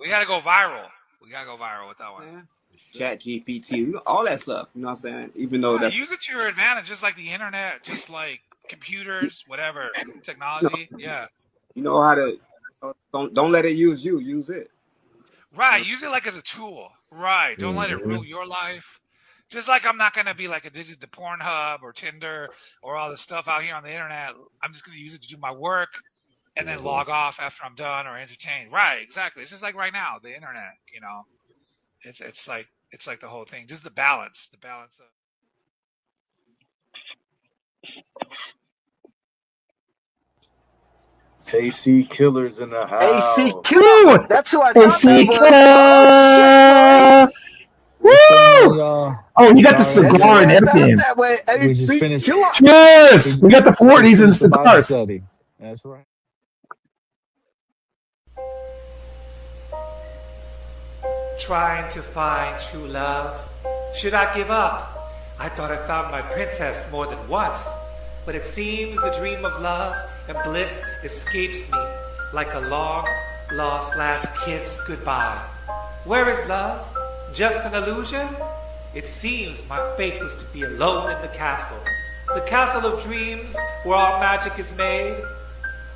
We gotta go viral. We gotta go viral with that one. Chat GPT, all that stuff. You know what I'm saying? Even though that's use it to your advantage, just like the internet, just like computers, whatever technology. Yeah. You know how to don't let it use you. Use it. Right. Use it like as a tool. Right. Don't let it rule your life. Just like I'm not gonna be like addicted to Pornhub or Tinder or all this stuff out here on the internet. I'm just gonna use it to do my work and then log off after I'm done or entertained. Right. Exactly. It's just like right now, the internet. You know, it's like the whole thing. Just the balance. The balance of. AC Killer's in the house. AC Killer! That's who I thought AC that was. Killer! Woo! Oh, you got the cigar and everything. We just finished. Cheers! We got the 40s and cigars. That's right. Trying to find true love. Should I give up? I thought I found my princess more than once, but it seems the dream of love and bliss escapes me like a long lost last kiss goodbye. Where is love? Just an illusion? It seems my fate was to be alone in the castle of dreams where all magic is made.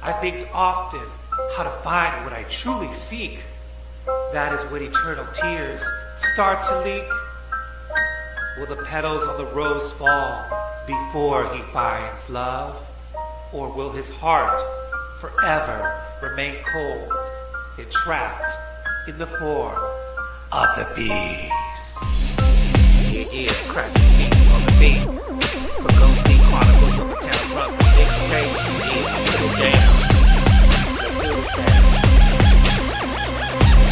I think often how to find what I truly seek. That is when eternal tears start to leak. Will the petals on the rose fall before he finds love? Or will his heart forever remain cold, entrapped in the form of the beast? Yeah, crisis beats on the beat. Poegosi Chronicles of the Town Drunk mixtape. Yeah, go down. Let's do this now.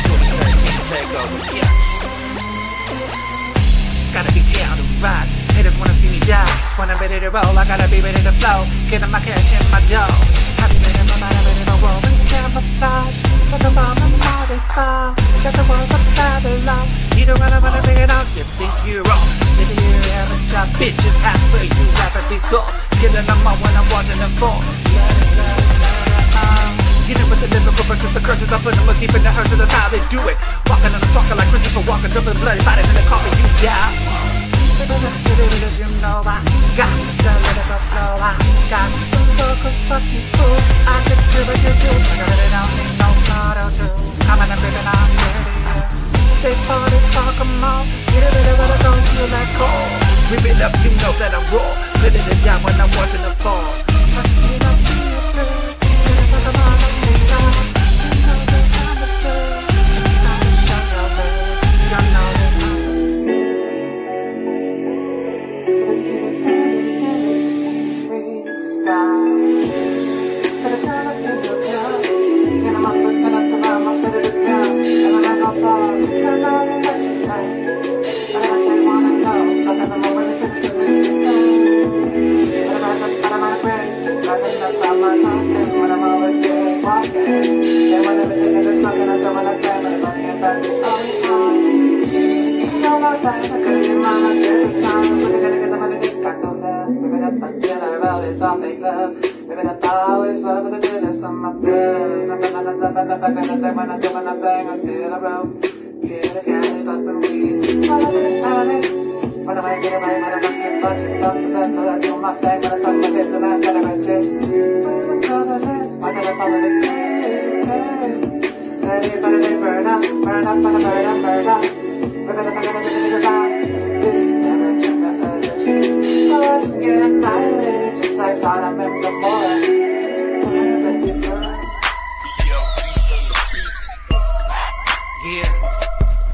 2013 takeover, yeah. Gotta be down to ride. Haters wanna see me die. When I'm ready to roll, I gotta be ready to flow. Give them my cash in my dough. Happy ready, my mind ready to roll. And camouflage. Talk about my body fall. Got the walls of Babylon. You don't wanna bring it out. You think you're wrong. If you have a job, bitches half for you. Rappers be skull. Killing them all when I'm watching them fall. Get it with the lyrical verses, the curses. I put them deep in the hearses. That's how they do it. Walking on the stalker like Christopher Walken, dripping bloody bodies in the coffee. You die. You know I got the lyrical flow. I got the focus, fuck you fool. I could do what you do. I really don't need no photo too. Coming and ripping on the they party, talk them all. Get it, what I don't feel that's cold. Rip it up, you know that I'm raw. Let it down when I'm watching the fall. Must be up to you, girl. Come on,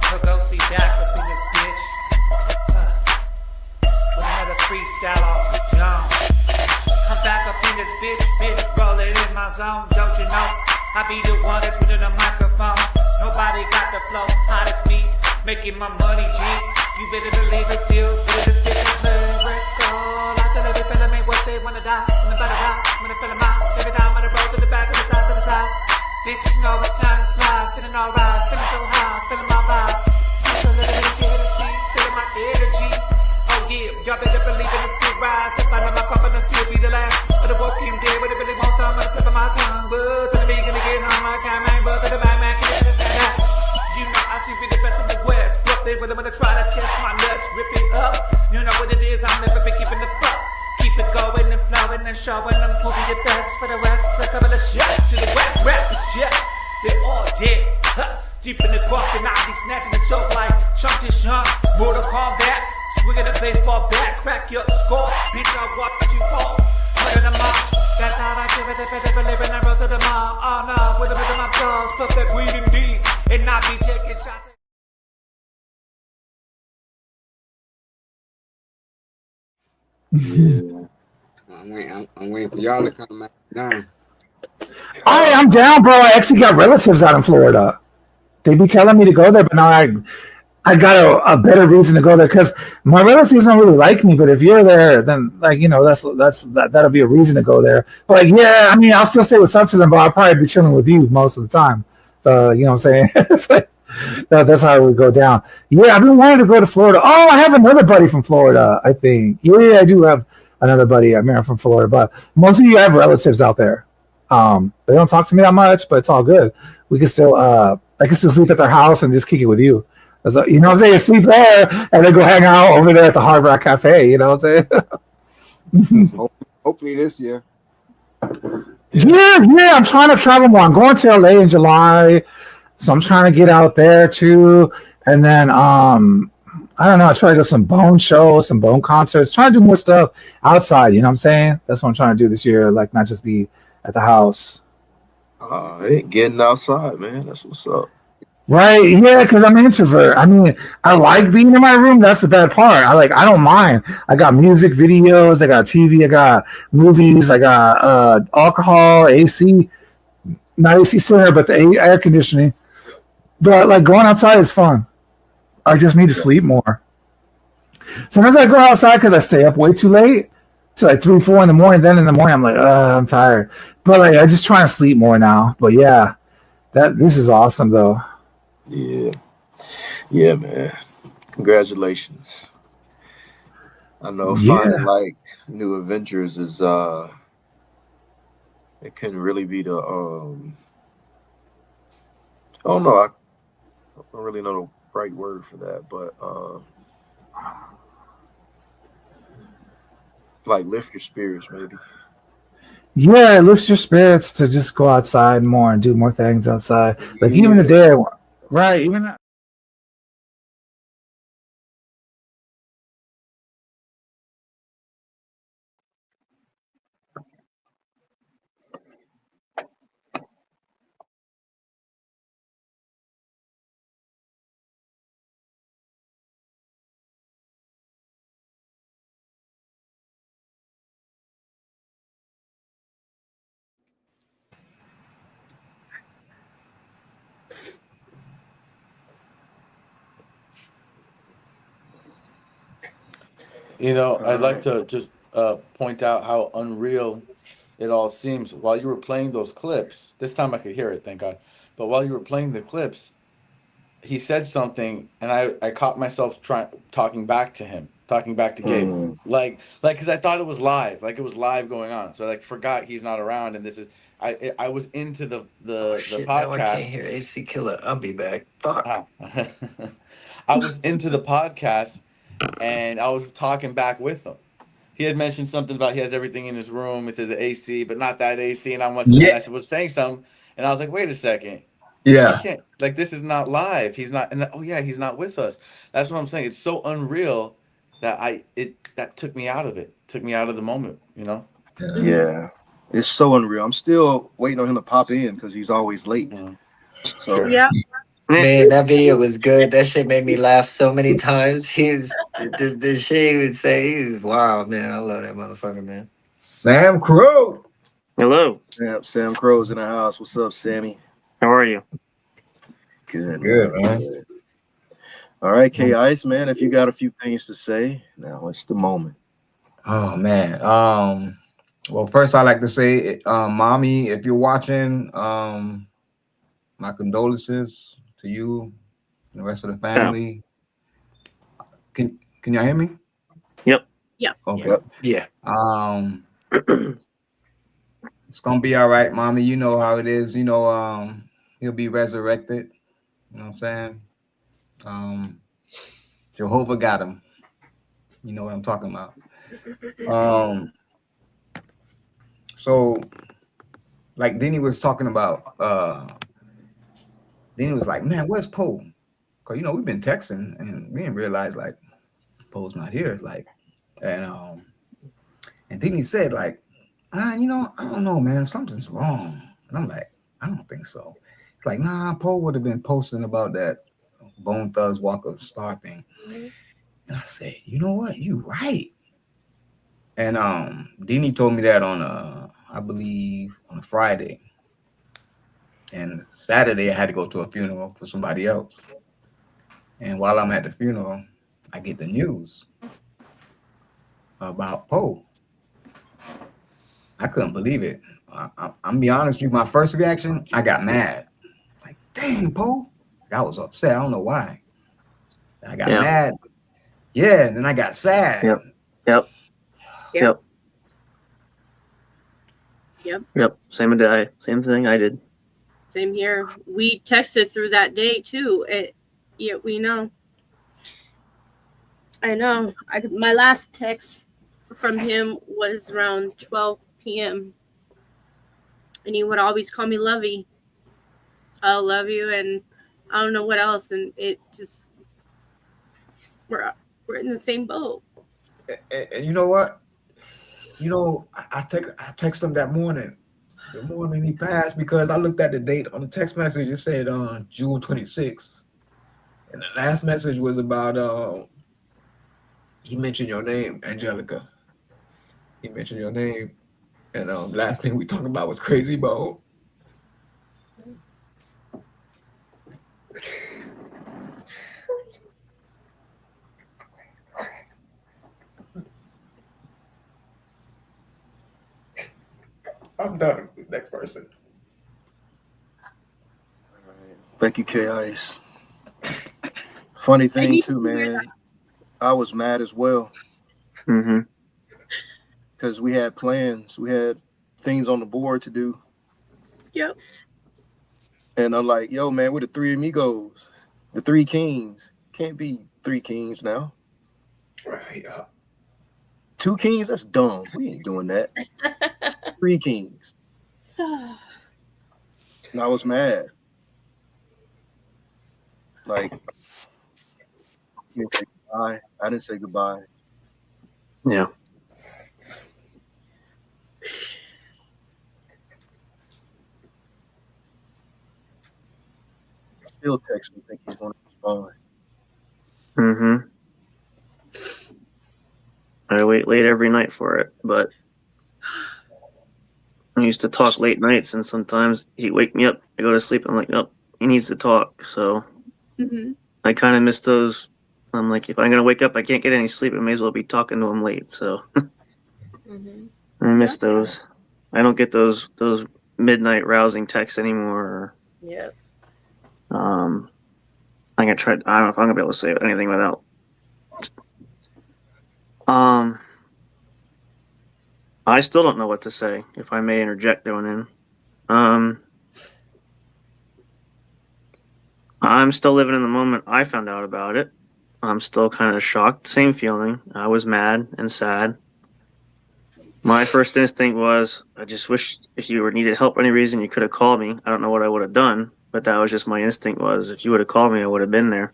Poegosi back up in this bitch. With another freestyle off the dome. I'm back up in this bitch, rolling in my zone. Don't you know? I be the one that's winning the microphone. Nobody got the flow, hot as me, making my money G. You better believe it still, but this bitch is lyrical. I tell every fella ain't what they wanna die. When the better die, when they fill them out. Every time on the road to the back, to the side, to the side. Bitch, you know it's time to slide. Feeling alright, feeling so high, feeling my vibe. So let it get it, see, feeling my energy. Oh yeah, y'all better believe it, it's still rise. If I know my confidence still be the last. But the walk him dead, but it really won't stop. I'm gonna flip on my tongue. But to the me, gonna get home, I can't mind. But to the back, man, can you understand that? showing them who be the best for the West. A couple of shots to the West rappers, yeah. They all dead. Huh. Deep in the coffin, I be snatching the soap like chunk to chunk. Mortal Kombat, swinging a baseball bat, crack your skull. Bitch, I watch you fall. Put in the mouth. That's how I give it for living the rest of the mile. Oh no, with a bit of my jaws, put that weed in deep, and not be taking shots. I'm waiting for y'all to come back down. I'm down, bro. I actually got relatives out in Florida. They be telling me to go there, but now I got a better reason to go there because my relatives don't really like me. But if you're there, then that'll be a reason to go there. But like, yeah, I mean, I'll still say what's up to them, but I'll probably be chilling with you most of the time. You know what I'm saying? It's like, that's how it would go down. Yeah, I've been wanting to go to Florida. Oh, I have another buddy from Florida, I think. Yeah, I do have another buddy. I'm from Florida, but most of you have relatives out there. They don't talk to me that much, but it's all good. We can still, I can still sleep at their house and just kick it with you. You know what I'm saying? Sleep there and then go hang out over there at the Hard Rock Cafe. You know what I'm saying? Hopefully this year. Yeah. I'm trying to travel more. I'm going to LA in July, so I'm trying to get out there too. And then I don't know. I try to go to some Bone shows, some Bone concerts. Trying to do more stuff outside. You know what I'm saying? That's what I'm trying to do this year. Like not just be at the house. Hey, getting outside, man. That's what's up. Right, yeah, because I'm an introvert. I mean, I like being in my room. That's the bad part. I don't mind. I got music videos, I got TV, I got movies, I got alcohol, AC, not AC center, but the air conditioning. But like going outside is fun. I just need to sleep more. Sometimes I go outside because I stay up way too late, to like 3, 4 in the morning. Then in the morning I'm like, I'm tired. But like I just try to sleep more now. But yeah, this is awesome though. Yeah, man. Congratulations. I know finding like new adventures is it can really be the I don't know, I don't really know the right word for that, but like lift your spirits maybe. Yeah, it lifts your spirits to just go outside more and do more things outside. Like even the day, right? Even that. You know, I'd like to just point out how unreal it all seems. While you were playing those clips, this time I could hear it, thank God. But while you were playing the clips, he said something, and I caught myself talking back to him, talking back to Gabe, because I thought it was live, like it was live going on. So I like forgot he's not around, and this is I was into the Shit, podcast. now I can't hear AC Killer. I'll be back. Fuck. I was into the podcast, and I was talking back with him. He had mentioned something about he has everything in his room with the AC, but not that AC. And I was saying something, and I was like, wait a second. Yeah. I can't, like, this is not live. He's not, he's not with us. That's what I'm saying. It's so unreal that that took me out of it, took me out of the moment, you know? Yeah. It's so unreal. I'm still waiting on him to pop in because he's always late. So Yeah. Man, that video was good. That shit made me laugh so many times. The shit he would say, he was wild, man. I love that motherfucker, man. Sam Crow. Hello. Sam Crow's in the house. What's up, Sammy? How are you? Good, man. Good. All right, K Ice, man. If you got a few things to say, now it's the moment. Oh man. Well, first I'd like to say, mommy, if you're watching, my condolences to you and the rest of the family. Yeah. Can y'all hear me? Yep. Yeah. Okay. Yeah. It's gonna be all right, mommy. You know how it is. You know, he'll be resurrected. You know what I'm saying? Jehovah got him. You know what I'm talking about. So, like Denny was talking about, Denny was like, man, where's Poe? Because, we've been texting and we didn't realize, like, Poe's not here. Like, and Denny said, like, I don't know, man, something's wrong. And I'm like, I don't think so. It's like, nah, Poe would have been posting about that Bone Thugs Walk of Star thing. And I said, you know what? You right. And Denny told me that on I believe on a Friday. And Saturday I had to go to a funeral for somebody else. And while I'm at the funeral, I get the news about Poe. I couldn't believe it. I'm be honest with you, my first reaction, I got mad. Like, dang, Poe. I was upset. I don't know why. I got mad. Yeah, and then I got sad. Yep. Same thing I did. Same here. We texted through that day too. We know. I know. My last text from him was around 12 p.m. And he would always call me Lovey. I love you, and I don't know what else. And it just we're in the same boat. And you know what? I text him that morning. The morning he passed, because I looked at the date on the text message. It said on June 26th. And the last message was about he mentioned your name, Angelica. He mentioned your name. And last thing we talked about was Crazy Bo. I'm done. Next person. Thank you, K-Ice. Funny thing too, man. I was mad as well. Because we had plans. We had things on the board to do. Yep. And I'm like, yo, man, we're the three amigos. The three kings. Can't be three kings now. Right. Two kings? That's dumb. We ain't doing that. Three kings. And I was mad. Like, you didn't say goodbye. I didn't say goodbye. Yeah. Still text me, think he's going to respond. I wait late every night for it, but I used to talk late nights, and sometimes he'd wake me up. I go to sleep. I'm like, nope, he needs to talk. So I kind of miss those. I'm like, if I'm gonna wake up, I can't get any sleep. I may as well be talking to him late. So I miss those. I don't get those midnight rousing texts anymore. Yeah. I'm gonna try. I don't know if I'm gonna be able to say anything without. I still don't know what to say, if I may interject going in. I'm still living in the moment I found out about it. I'm still kind of shocked. Same feeling. I was mad and sad. My first instinct was, I just wish if you needed help for any reason, you could have called me. I don't know what I would have done, but that was just my instinct was, if you would have called me, I would have been there.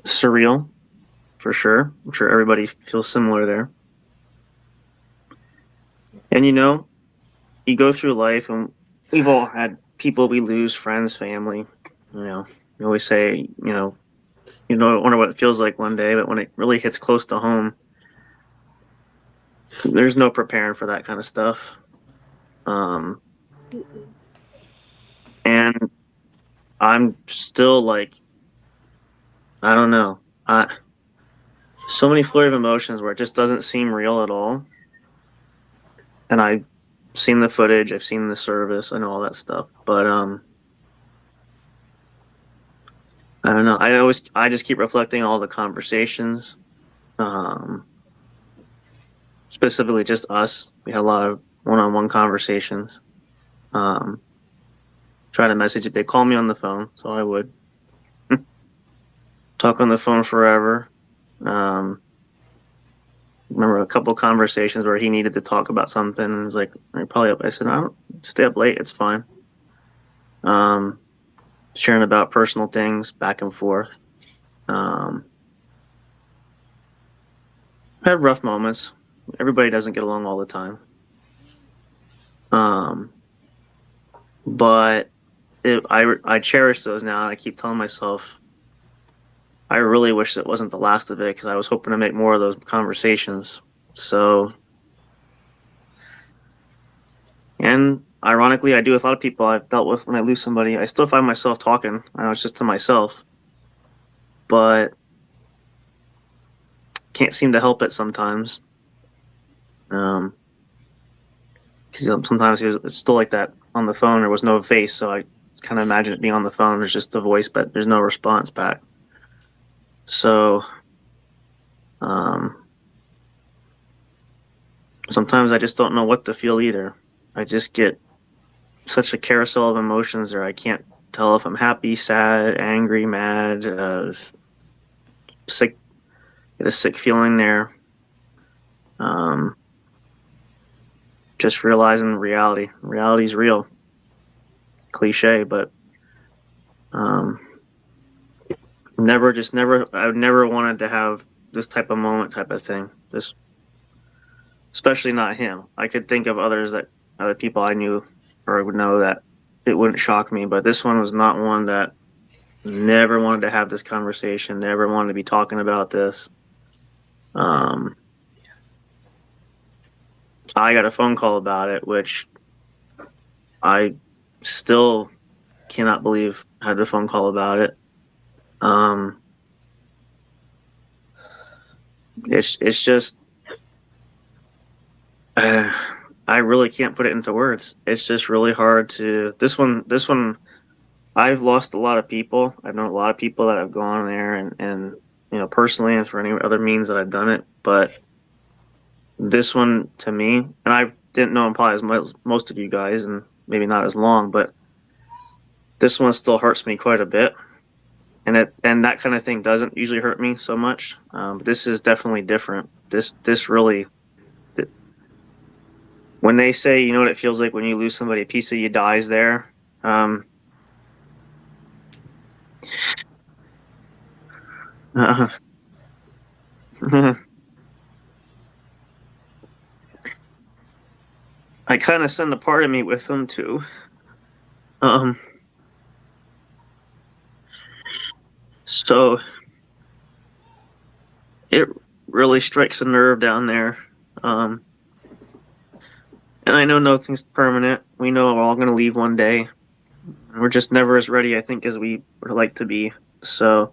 Surreal, for sure. I'm sure everybody feels similar there. And you go through life, and we've all had people we lose, friends, family. You always say, I wonder what it feels like one day, but when it really hits close to home, there's no preparing for that kind of stuff. And I'm still like, I don't know. So many flurry of emotions where it just doesn't seem real at all. And I've seen the footage, I've seen the service, I know all that stuff. But I don't know. I just keep reflecting all the conversations. Specifically just us. We had a lot of one-on-one conversations. Try to message it. They call me on the phone, so I would talk on the phone forever. remember a couple conversations where he needed to talk about something, and was like, I said, I don't stay up late. It's fine. Sharing about personal things back and forth. Had rough moments. Everybody doesn't get along all the time. But I cherish those now, and I keep telling myself, I really wish it wasn't the last of it, because I was hoping to make more of those conversations. So, and ironically, I do with a lot of people I've dealt with when I lose somebody. I still find myself talking. I know it's just to myself, but can't seem to help it sometimes. Because sometimes it's still like that on the phone. There was no face, so I kind of imagine it being on the phone. There's just the voice, but there's no response back. So, sometimes I just don't know what to feel either. I just get such a carousel of emotions there. I can't tell if I'm happy, sad, angry, mad, sick. Get a sick feeling there. Just realizing reality. Reality's real. Cliche, but I've never wanted to have this type of moment, type of thing. This, especially not him. I could think of other people I knew or would know that it wouldn't shock me, but this one was not one that never wanted to have this conversation, never wanted to be talking about this. I got a phone call about it, which I still cannot believe I had a phone call about it. It's just I really can't put it into words. It's just really hard to this one. I've lost a lot of people. I've known a lot of people that have gone there, and personally and for any other means that I've done it. But this one, to me, and I didn't know him probably as much as most of you guys, and maybe not as long, but this one still hurts me quite a bit. And that kind of thing doesn't usually hurt me so much. But this is definitely different. This really, when they say, you know what it feels like when you lose somebody, a piece of you dies there. I kind of send a part of me with them too. So it really strikes a nerve down there. And I know nothing's permanent. We know we're all going to leave one day. We're just never as ready, I think, as we would like to be. So,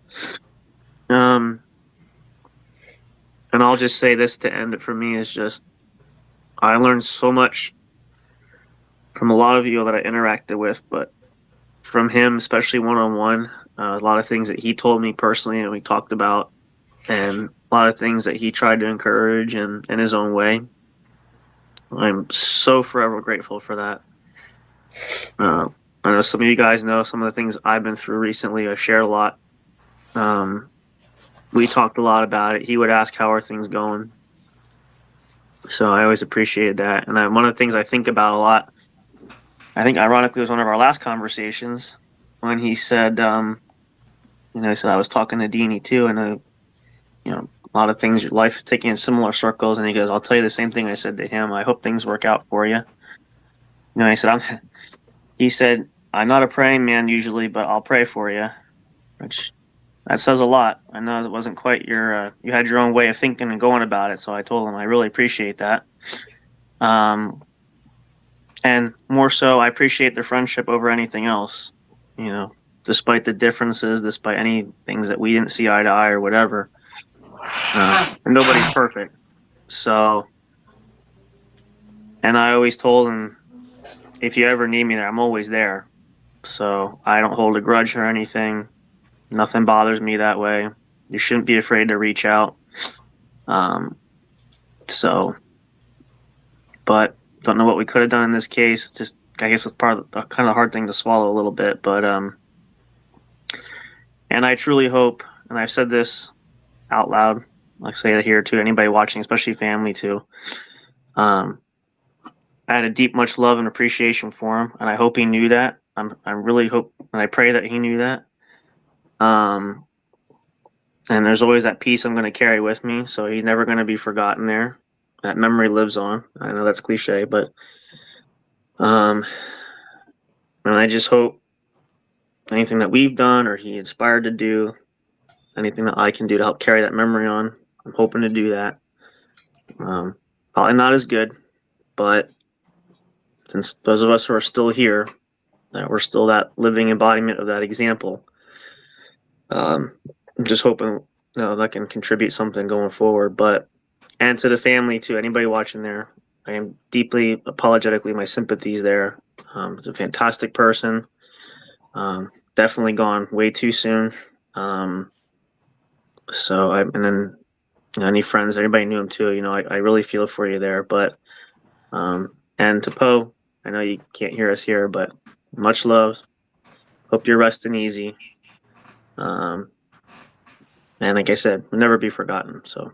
and I'll just say this to end it for me is just, I learned so much from a lot of you that I interacted with, but from him, especially one-on-one, a lot of things that he told me personally and we talked about, and a lot of things that he tried to encourage in his own way. I'm so forever grateful for that. I know some of you guys know some of the things I've been through recently. I shared a lot. We talked a lot about it. He would ask, how are things going? So I always appreciated that. And one of the things I think about a lot, I think ironically it was one of our last conversations when he said, he said I was talking to Deanie too, and a lot of things, your life taking in similar circles, and he goes, I'll tell you the same thing I said to him. I hope things work out for you. He said, I'm not a praying man usually, but I'll pray for you, which that says a lot. I know that wasn't quite you had your own way of thinking and going about it. So I told him, I really appreciate that. And more so, I appreciate the friendship over anything else, despite the differences, despite any things that we didn't see eye to eye or whatever. And nobody's perfect. So, and I always told him, if you ever need me there, I'm always there. So I don't hold a grudge or anything. Nothing bothers me that way. You shouldn't be afraid to reach out. But don't know what we could have done in this case. Just, I guess it's part of the kind of hard thing to swallow a little bit. But, and I truly hope, and I've said this out loud, like say it here to anybody watching, especially family too. I had a deep, much love and appreciation for him, and I hope he knew that. I really hope, and I pray that he knew that. And there's always that piece I'm going to carry with me, so he's never going to be forgotten there. That memory lives on. I know that's cliche, but and I just hope anything that we've done or he inspired to do, anything that I can do to help carry that memory on, I'm hoping to do that. Probably not as good, but since those of us who are still here, that we're still that living embodiment of that example, I'm just hoping that can contribute something going forward. And to the family, to anybody watching there, I am deeply, apologetically, my sympathies there. He's a fantastic person. Definitely gone way too soon. And then any friends, anybody knew him too. I really feel for you there. But and to Poe, I know you can't hear us here, but much love. Hope you're resting easy. And like I said, will never be forgotten. So.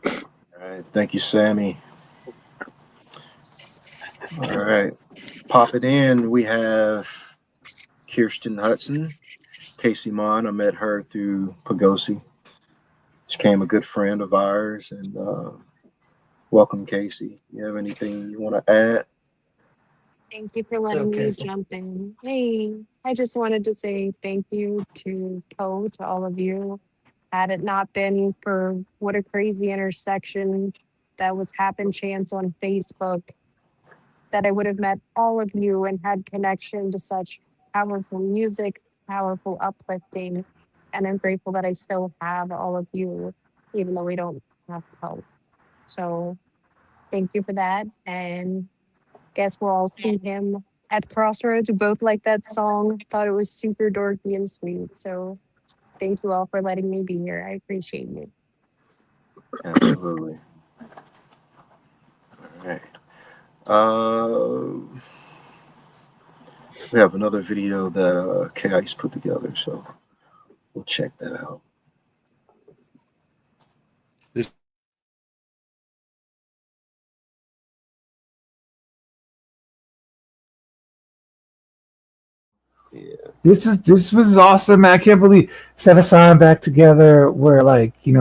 All right, thank you, Sammy. All right, pop it in. We have Kirsten Hudson, Casey Mon. I met her through Poegosi. She became a good friend of ours, and welcome, Casey. You have anything you want to add? Thank you for letting me jump in. Hey, I just wanted to say thank you to Poe, to all of you. Had it not been for what a crazy intersection that was Happen Chance on Facebook, that I would have met all of you and had connection to such powerful music, powerful uplifting. And I'm grateful that I still have all of you, even though we don't have help. So thank you for that. And guess we'll all see him at Crossroads. We both like that song. Thought it was super dorky and sweet. So thank you all for letting me be here. I appreciate you. Absolutely. All right. We have another video that K-Ice put together, so we'll check that out. Yeah. This was awesome, man. I can't believe Seven Sign back together. We're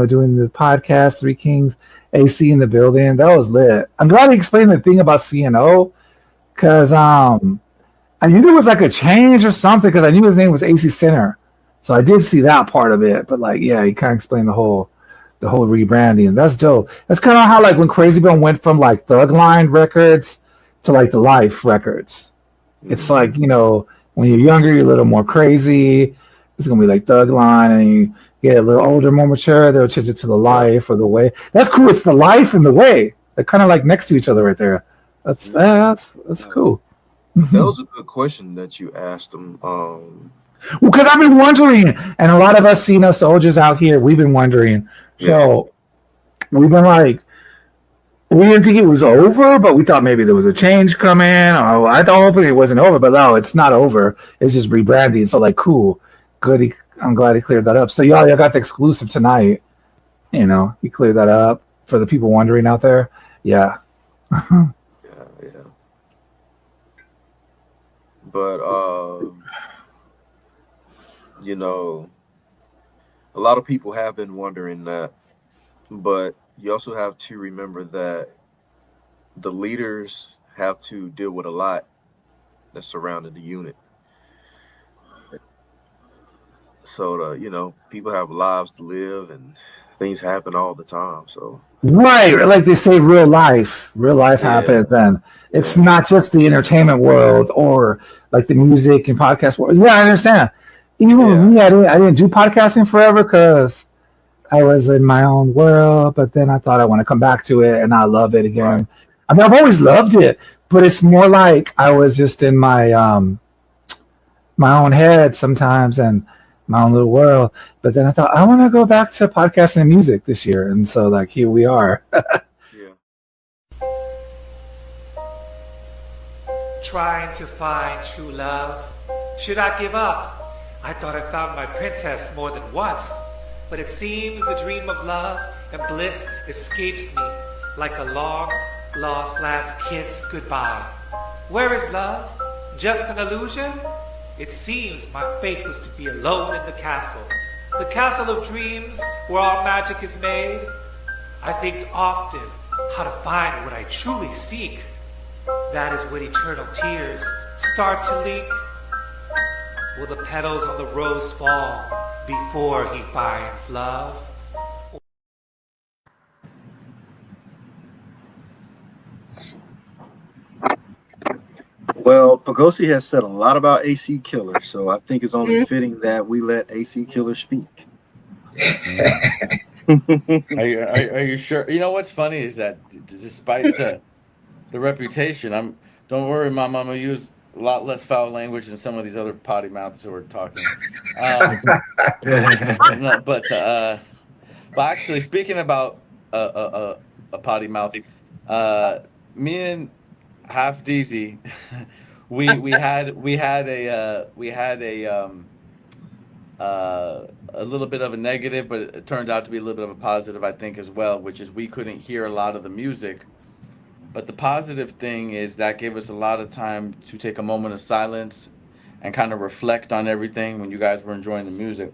doing the podcast, Three Kings, AC in the building. That was lit. I'm glad he explained the thing about CNO, because I knew there was a change or something, because I knew his name was AC Center. So I did see that part of it. But he kind of explained the whole rebranding. That's dope. That's kind of how when Crazy Bone went from Thug Line Records to the Life Records. It's when you're younger, you're a little more crazy. It's gonna be Thug Line, and you get a little older, more mature. They'll change it to the Life or the Way. That's cool. It's the Life and the Way. They're kind of next to each other right there. That's cool. That was a good question that you asked them. Well, because I've been wondering, and a lot of us CNO soldiers out here, we've been wondering. So we've been we didn't think it was over, but we thought maybe there was a change coming. Oh, I thought hopefully it wasn't over, but no, it's not over. It's just rebranding. So cool, good. I'm glad he cleared that up. So y'all got the exclusive tonight. He cleared that up for the people wondering out there. Yeah. Yeah. But a lot of people have been wondering that, but you also have to remember that the leaders have to deal with a lot that's surrounding the unit. So, people have lives to live and things happen all the time. So Right, like they say, real life happens, and it's not just the entertainment world or the music and podcast world. Yeah, I understand. Even with me, I didn't do podcasting forever because I was in my own world, but then I thought I want to come back to it, and I love it again. Right. I mean, I've always loved it, but it's more like I was just in my my own head sometimes and my own little world. But then I thought I want to go back to podcasting and music this year, and so here we are. Trying to find true love. Should I give up? I thought I found my princess more than once, but it seems the dream of love and bliss escapes me like a long lost last kiss goodbye. Where is love? Just an illusion? It seems my fate was to be alone in the castle of dreams where all magic is made. I think often how to find what I truly seek. That is when eternal tears start to leak. Will the petals on the rose fall before he finds love? Well, Poegosi has said a lot about AC Killer, so I think it's only fitting that we let AC Killer speak. Are you sure? You know what's funny is that despite the reputation, don't worry, Mom, I'm gonna use a lot less foul language than some of these other potty mouths who are talking. No, but actually, speaking about a potty mouth, me and Half Deezy, we had a little bit of a negative, but it turned out to be a little bit of a positive, I think, as well, which is we couldn't hear a lot of the music. But the positive thing is that gave us a lot of time to take a moment of silence and kind of reflect on everything when you guys were enjoying the music.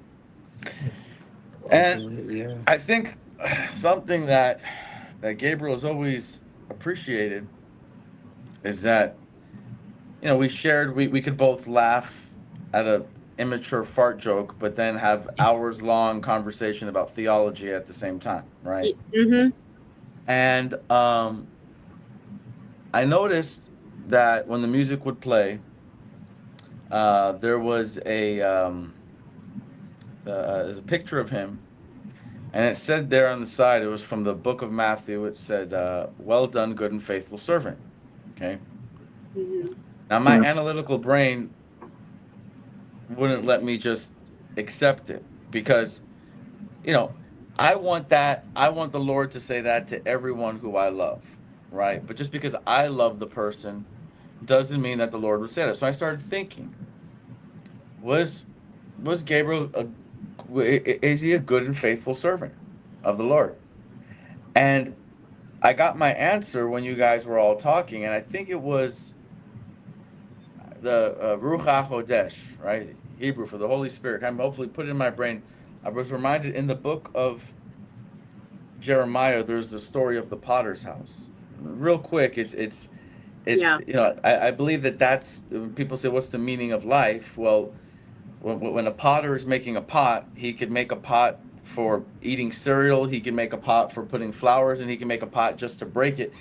And I think something that Gabriel has always appreciated is that we could both laugh at a immature fart joke, but then have hours long conversation about theology at the same time, right? Mm-hmm. And I noticed that when the music would play, there was there's a picture of him, and it said there on the side, it was from the book of Matthew. It said, "Well done, good and faithful servant." Okay. Mm-hmm. Now my analytical brain wouldn't let me just accept it because, I want the Lord to say that to everyone who I love, right? But just because I love the person doesn't mean that the Lord would say that. So I started thinking, was Gabriel is he a good and faithful servant of the Lord? And I got my answer when you guys were all talking, and I think it was the Ruach HaKodesh, right? Hebrew for the Holy Spirit. I'm hopefully put it in my brain. I was reminded in the book of Jeremiah, there's the story of the potter's house. Real quick, it's Yeah. I believe that's when people say, what's the meaning of life? Well, when a potter is making a pot, he could make a pot for eating cereal, he can make a pot for putting flowers, and he can make a pot just to break it.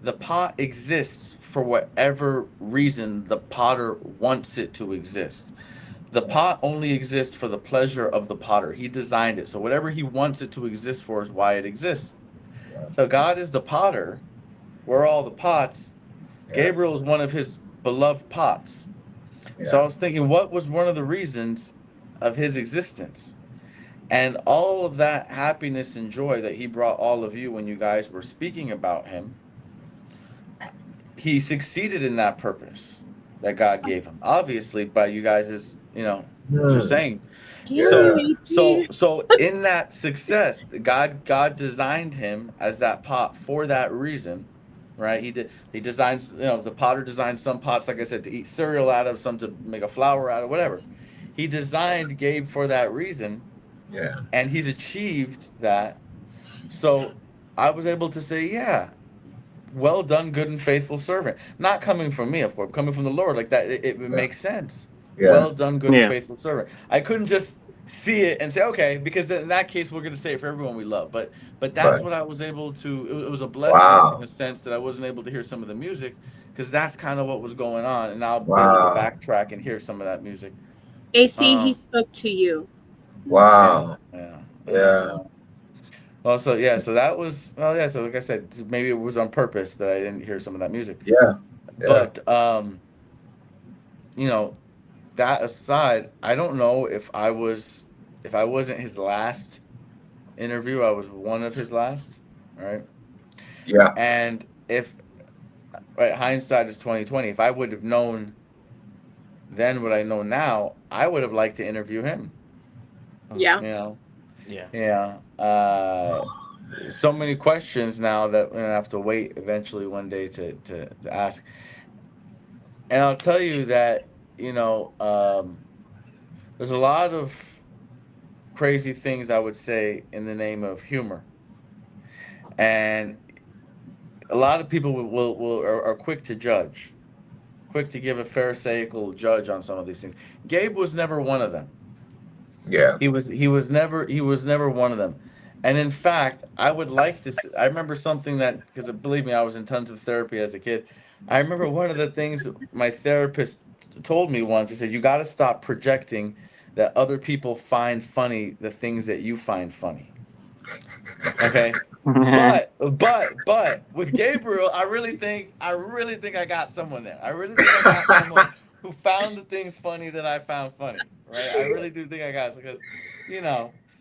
The pot exists for whatever reason the potter wants it to exist. The pot only exists for the pleasure of the potter. He designed it. So whatever he wants it to exist for is why it exists. So God is the potter. We're all the pots. Gabriel is one of his beloved pots. So I was thinking, what was one of the reasons of his existence? And all of that happiness and joy that he brought all of you when you guys were speaking about him, he succeeded in that purpose that God gave him. Obviously, by you guys' just saying. So in that success, God designed him as that pot for that reason, right? He designs, the potter designed some pots, like I said, to eat cereal out of, some to make a flour out of, whatever. He designed Gabe for that reason. Yeah. And he's achieved that. So I was able to say, yeah, well done, good and faithful servant. Not coming from me, of course, coming from the Lord. Like that, it makes sense. Yeah. Well done, good and Yeah. faithful servant. I couldn't just see it and say, okay, because then in that case, we're going to say it for everyone we love. But that's Right. what I was able to. It was a blessing Wow. in a sense that I wasn't able to hear some of the music because that's kind of what was going on, and I'll be able to Wow. backtrack and hear some of that music. AC, he spoke to you. Wow. Yeah. Yeah. Well, so that was so like I said, maybe it was on purpose that I didn't hear some of that music. Yeah. But that aside, I don't know if I wasn't his last interview, I was one of his last, right? Yeah. And if hindsight is 2020, if I would have known then what I know now, I would have liked to interview him. Yeah. You know. Yeah. Yeah. So many questions now that we're gonna have to wait eventually one day to ask. And I'll tell you that, there's a lot of crazy things I would say in the name of humor. And a lot of people are quick to judge, quick to give a pharisaical judge on some of these things. Gabe was never one of them. Yeah. He was never one of them. And in fact, I would like to. I remember something that, because believe me, I was in tons of therapy as a kid. I remember one of the things my therapist told me once. He said, "You got to stop projecting that other people find funny the things that you find funny." Okay. But with Gabriel, I really think I got someone there. I really think I got someone who found the things funny that I found funny. Right? I really do think I got it, because,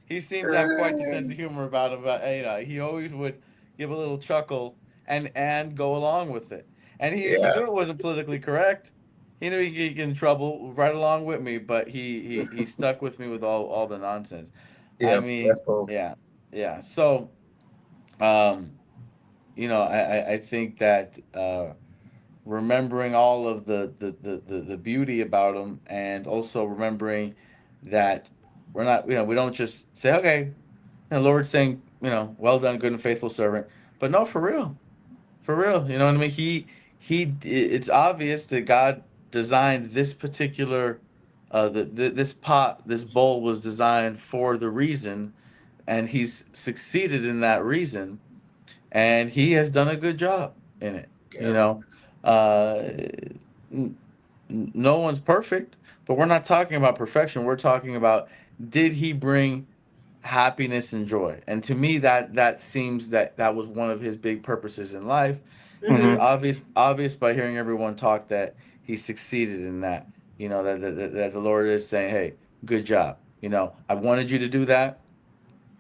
he seemed to have quite the sense of humor about him. But he always would give a little chuckle and go along with it. And he knew it wasn't politically correct. He knew he'd get in trouble right along with me, but he stuck with me with all the nonsense. Yeah, I mean, that's cool. yeah. So, I think that remembering all of the beauty about him, and also remembering that we're not, we don't just say, okay, Lord saying, well done, good and faithful servant. But no, for real, you know what I mean? It's obvious that God designed this particular, this bowl was designed for the reason, and he's succeeded in that reason, and he has done a good job in it. No one's perfect, but we're not talking about perfection. We're talking about, did he bring happiness and joy? And to me, that seems that was one of his big purposes in life. And it's obvious by hearing everyone talk that he succeeded in that. That the Lord is saying, hey, good job. I wanted you to do that.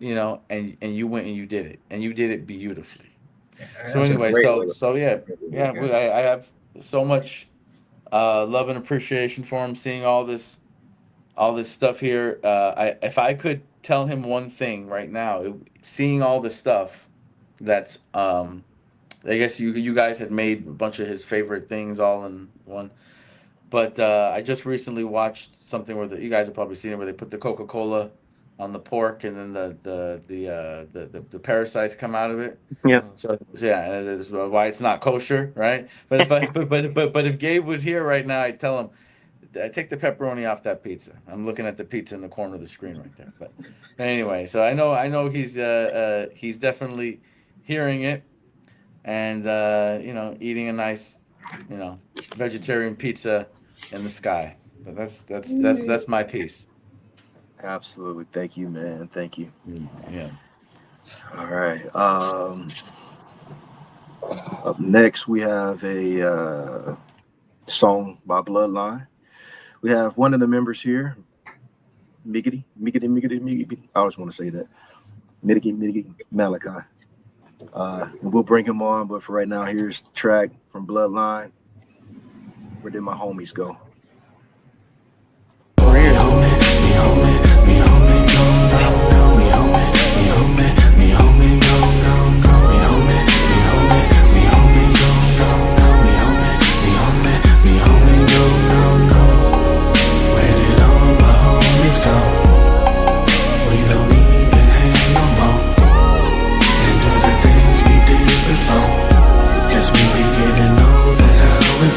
And you went and you did it, and you did it beautifully. So anyway, I have so much love and appreciation for him, seeing all this stuff here. If I could tell him one thing right now, seeing all this stuff, that's I guess you guys had made a bunch of his favorite things all in one. But I just recently watched something where you guys have probably seen it, where they put the Coca-Cola on the pork, and then the parasites come out of it. Yeah. So yeah, that's why it's not kosher, right? But if Gabe was here right now, I'd tell him, take the pepperoni off that pizza. I'm looking at the pizza in the corner of the screen right there. But anyway, so I know he's definitely hearing it, and eating a nice vegetarian pizza in the sky. But that's my piece. Absolutely. Thank you, man. Thank you. Yeah. All right. Up next, we have a song by Bloodline. We have one of the members here, Miggity. I always want to say that. Miggity Malachi. We'll bring him on, but for right now, here's the track from Bloodline. Where did my homies go?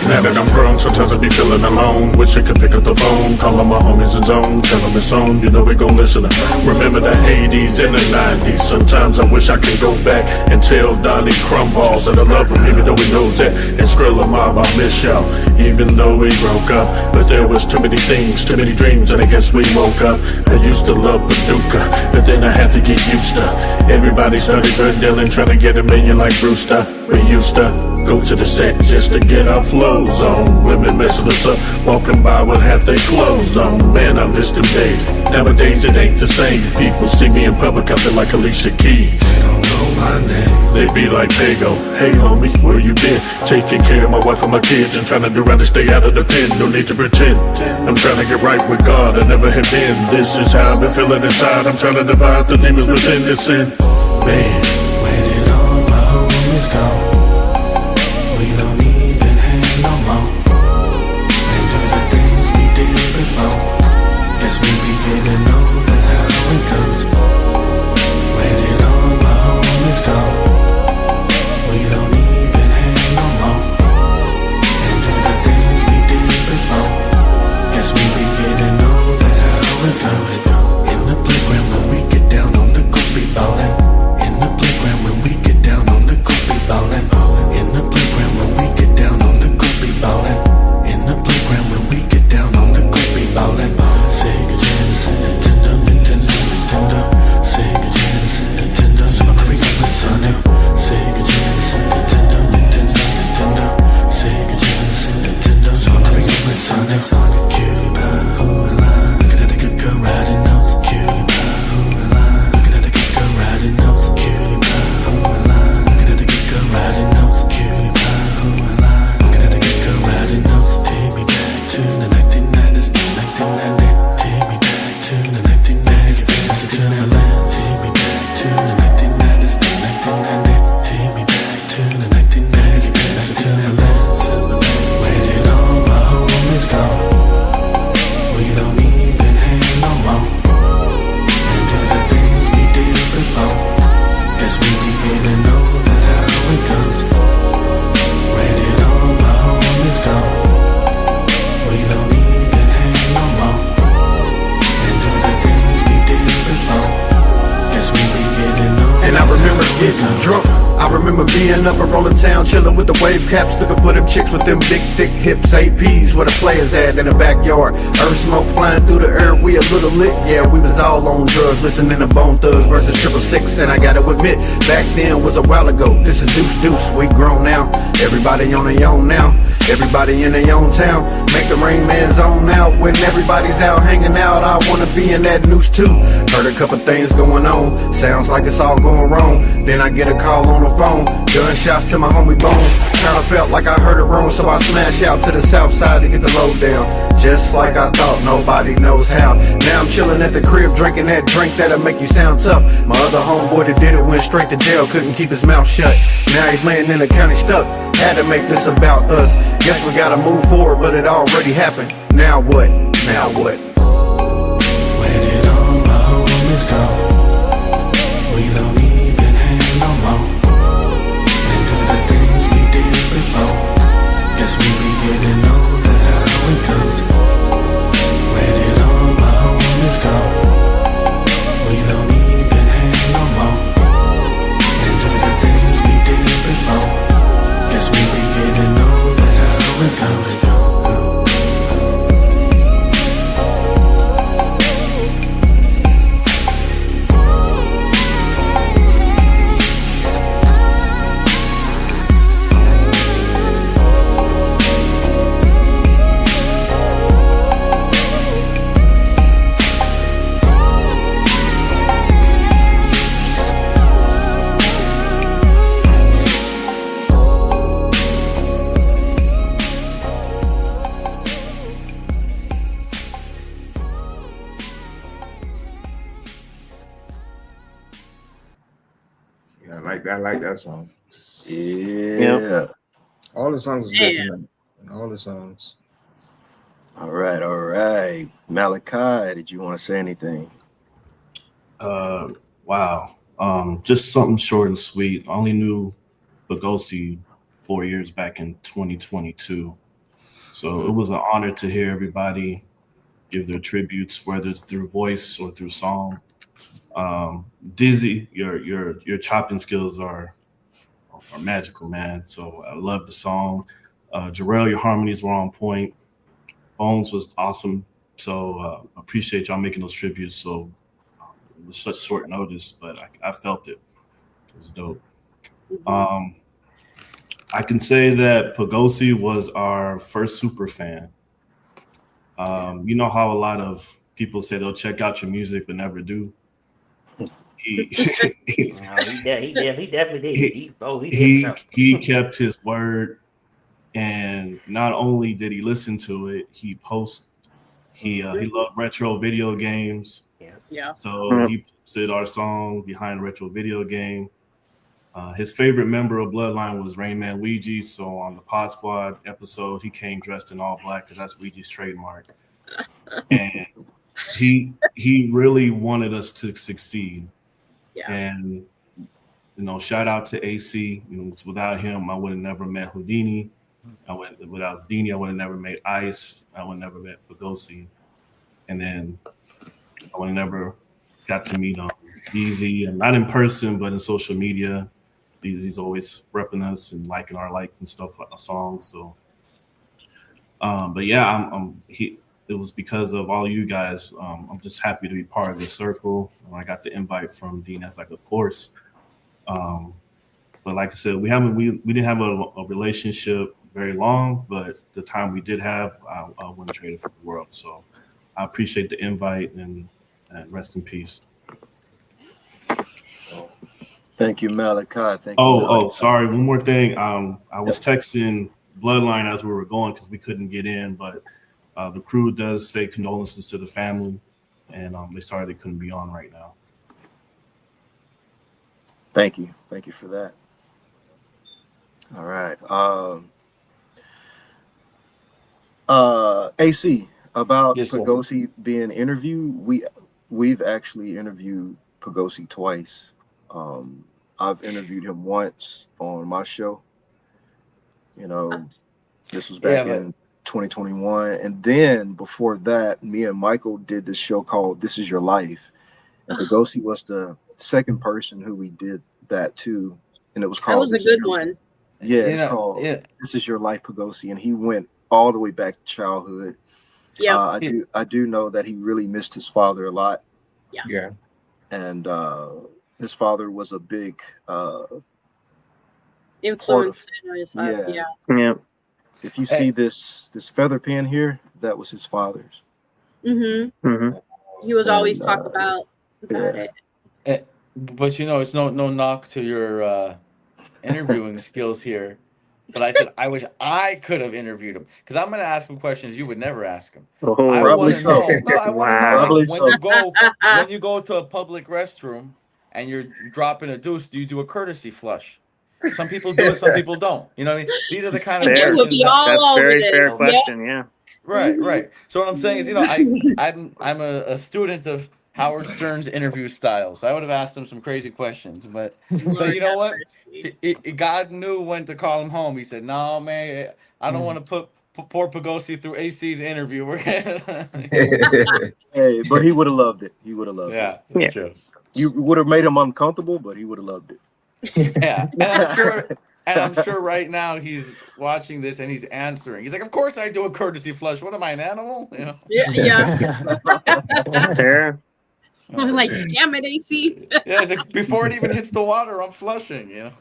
Now that I'm grown, sometimes I be feeling alone. Wish I could pick up the phone, call on my homies in zone, tell them it's on, we gon' listen. Remember the 80s and the 90s. Sometimes I wish I could go back and tell Donnie Crumballs that I love him, even though he knows that. And Skrilla Mob, I miss y'all, even though we broke up. But there was too many things, too many dreams, and I guess we woke up. I used to love Paducah, but then I had to get used to everybody started good dealing, trying to get a million like Brewster. We used to go to the set just to get our flows on. Women messing us up, walking by with half their clothes on. Man, I miss them days. Nowadays it ain't the same. People see me in public, I feel like Alicia Keys. They don't know my name. They be like, Pago, hey homie, where you been? Taking care of my wife and my kids and trying to do right to stay out of the pen. No need to pretend. I'm trying to get right with God. I never have been. This is how I've been feeling inside. I'm trying to divide the demons within this sin. Man, where did all my homies go? We don't even hang no more. And do the things we did before. Guess we be getting old, that's how it goes. Where did all my homies go? We don't even hang no more. And do the things we did before. Guess we be getting old, that's how it goes. In the playground when we get down on the court, be ballin'. In the playground when we get down on the court, be ballin'. In the playground when we get down on the court, be ballin'. In the playground when we get down on the court, be ballin'. Sega Genesis, Nintendo, Nintendo, Nintendo. Sega Genesis, Nintendo, Super Mario and Sonic. Sega Genesis, Nintendo, Nintendo, Nintendo. Sega Genesis, Nintendo, Super Mario and Sonic. Cutie pie, who and lie, looking at a good girl riding notes. Cutie pie, who and lie, looking at a good girl riding notes. Cutie pie, who and lie, looking at a good girl riding notes. Cutie pie, who and lie, looking at a good girl riding notes. Take me back to the 1990s, 1990. Take me back to the 1990s, dancing to my land. Take me back to the 1990s, 1990. Take me back to the 1990s, dancing to my land. Where did all my homies go? We don't even hang no more. And do the things we did before. Guess we be getting old, that's how it goes. Where did all my homies go? We don't even hang no more. And do the things we did before. Guess we be getting old. And I remember getting drunk. I remember being up in Rolling Town, chilling with the wave caps, looking for them chicks with them big thick hips, APs, where the players at in the backyard. Earth smoke flying through the air, we a little lit, yeah, we was all on drugs, listening to Bone Thugs versus 666, and I gotta admit, back then was a while ago. This is Deuce Deuce, we grown now, everybody on their own now, everybody in their own town. Make the Rain Man zone out, when everybody's out hanging out, I wanna be in that noose too. Heard a couple things going on, sounds like it's all going wrong, then I get a call on the phone, gunshots to my homie Bones. Kinda felt like I heard it wrong, so I smashed out to the south side to get the load down. Just like I thought, nobody knows how. Now I'm chilling at the crib, drinking that drink that'll make you sound tough. My other homeboy that did it went straight to jail, couldn't keep his mouth shut. Now he's laying in the county stuck, had to make this about us. Guess we gotta move forward, but it already happened. Now what? Now what? Where did all my homies go? We don't even hang no more. And do the things we did before. Guess we be getting old, that's how it goes. Where did all my homies go? We don't even hang no more. And do the things we did before. Guess we be getting old, that's how it goes. I like that song. Yeah. All the songs is good tonight. All the songs. All right. Malachi, did you want to say anything? Wow. Just something short and sweet. I only knew Poegosi 4 years back in 2022. So it was an honor to hear everybody give their tributes, whether it's through voice or through song. Dizzy, your chopping skills are magical, man. So I love the song. Jarrell, your harmonies were on point. Bones was awesome. So appreciate y'all making those tributes. So it was such short notice, but I felt it. It was dope. I can say that Poegosi was our first super fan. You know how a lot of people say they'll check out your music but never do. he No, he definitely did. He did he so. he kept his word, and not only did he listen to it, he loved retro video games. Yeah. So he posted our song behind retro video game. His favorite member of Bloodline was Rain Man Ouija. So on the Pod Squad episode, he came dressed in all black because that's Ouija's trademark. And he really wanted us to succeed. Yeah. And shout out to AC. Without him, I would have never met Houdini. Without Houdini, I would have never met Ice. I would have never met Poegosi. And then I would have never got to meet DZ, and not in person, but in social media. DZ's always repping us and liking our likes and stuff, like our songs. So, but yeah, it was because of all you guys. I'm just happy to be part of this circle. When I got the invite from Dean, that's like, of course. But like I said, we didn't have a relationship very long, but the time we did have, I wouldn't trade it for the world. So I appreciate the invite, and rest in peace. Thank you, Malachi. Thank you. Oh, sorry. One more thing. I was texting Bloodline as we were going because we couldn't get in, but the crew does say condolences to the family, and they're sorry they couldn't be on right now. Thank you for that. All right. AC, about Poegosi being interviewed, we've actually interviewed Poegosi twice. I've interviewed him once on my show. This was back in 2021, and then before that, me and Michael did this show called "This Is Your Life," and Poegosi was the second person who we did that to, and it was called. That was a good one. Yeah, it's called "This Is Your Life," Poegosi, and he went all the way back to childhood. Yeah, I do know that he really missed his father a lot. Yeah. And his father was a big influence in his life. Yeah. If you see this feather pen here, that was his father's. Mm-hmm. He was always talk about it. But it's no knock to your interviewing skills here. But I said I wish I could have interviewed him, because I'm going to ask him questions you would never ask him. I want to know. No, I want to know when you go to a public restroom and you're dropping a deuce, do you do a courtesy flush? Some people do it, some people don't. You know what I mean? These are the kind of questions. That's a very fair question. Yeah. Right. So what I'm saying is, I'm a student of Howard Stern's interview style, so I would have asked him some crazy questions. But you know what? God knew when to call him home. He said, "No, man, I don't want to put poor Poegosi through AC's interview." Hey, but he would have loved it. He would have loved it. Yeah, that's true. You would have made him uncomfortable, but he would have loved it. Yeah, and I'm sure right now he's watching this and he's answering. He's like, "Of course I do a courtesy flush. What am I, an animal?" Yeah. Fair. I was like, damn it, AC. Yeah, it's like, before it even hits the water, I'm flushing,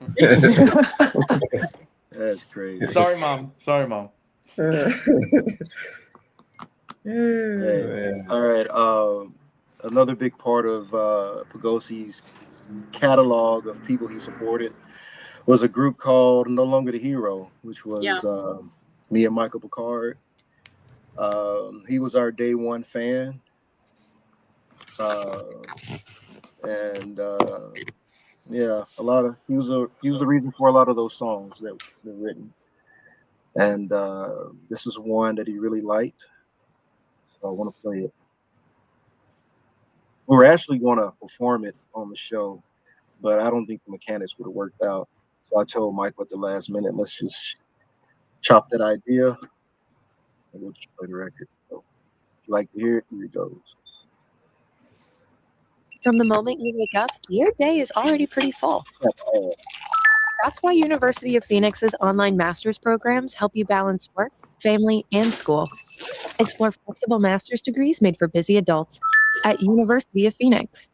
That's crazy. Sorry, Mom. Hey. All right. Another big part of Poegosi's catalog of people he supported was a group called No Longer the Hero, which was me and Michael Picard. He was our day one fan. He was the reason for a lot of those songs that were written, and this is one that he really liked, so I want to play it. We were actually going to perform it on the show, but I don't think the mechanics would have worked out, so I told Michael at the last minute, let's just chop that idea and we'll just play the record. So if you like to hear it, here it goes. From the moment you wake up, your day is already pretty full. That's why University of Phoenix's online master's programs help you balance work, family, and school. Explore flexible master's degrees made for busy adults at University of Phoenix.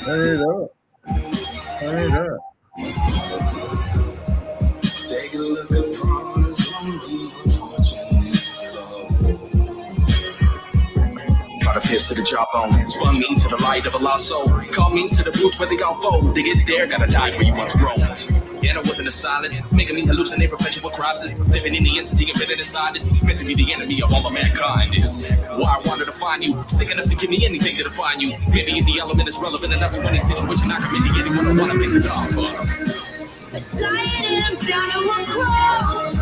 Turn it up. Turn it up. Take a look upon us on the unfortunate slow. Try to pierce to the jawbone, spun me to the light of a lost soul. Call me to the booth where they gon' fold. To get there, gotta die where you once roamed. Yeah, no, wasn't a silence, making me hallucinate perpetual crisis. Dipping in the entity of it inside this, meant to be the enemy of all of mankind is. Why I wanted to find you, sick enough to give me anything to define you. Maybe if the element is relevant enough to any situation, I can really anyone I wanna base it off of. But dying and I'm down to a crawl.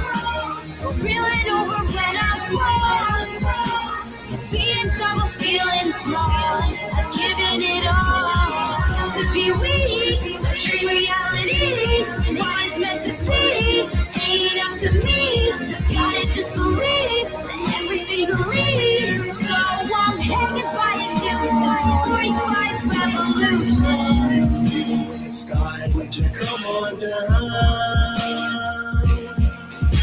Reeling over when I fall. You see it double feeling small. I've given it all to be weak. A dream reality. What is meant to be ain't up to me. I gotta just believe that everything's a lead. So I'm hanging by a noose in 45 revolution. In the sky, would you come on down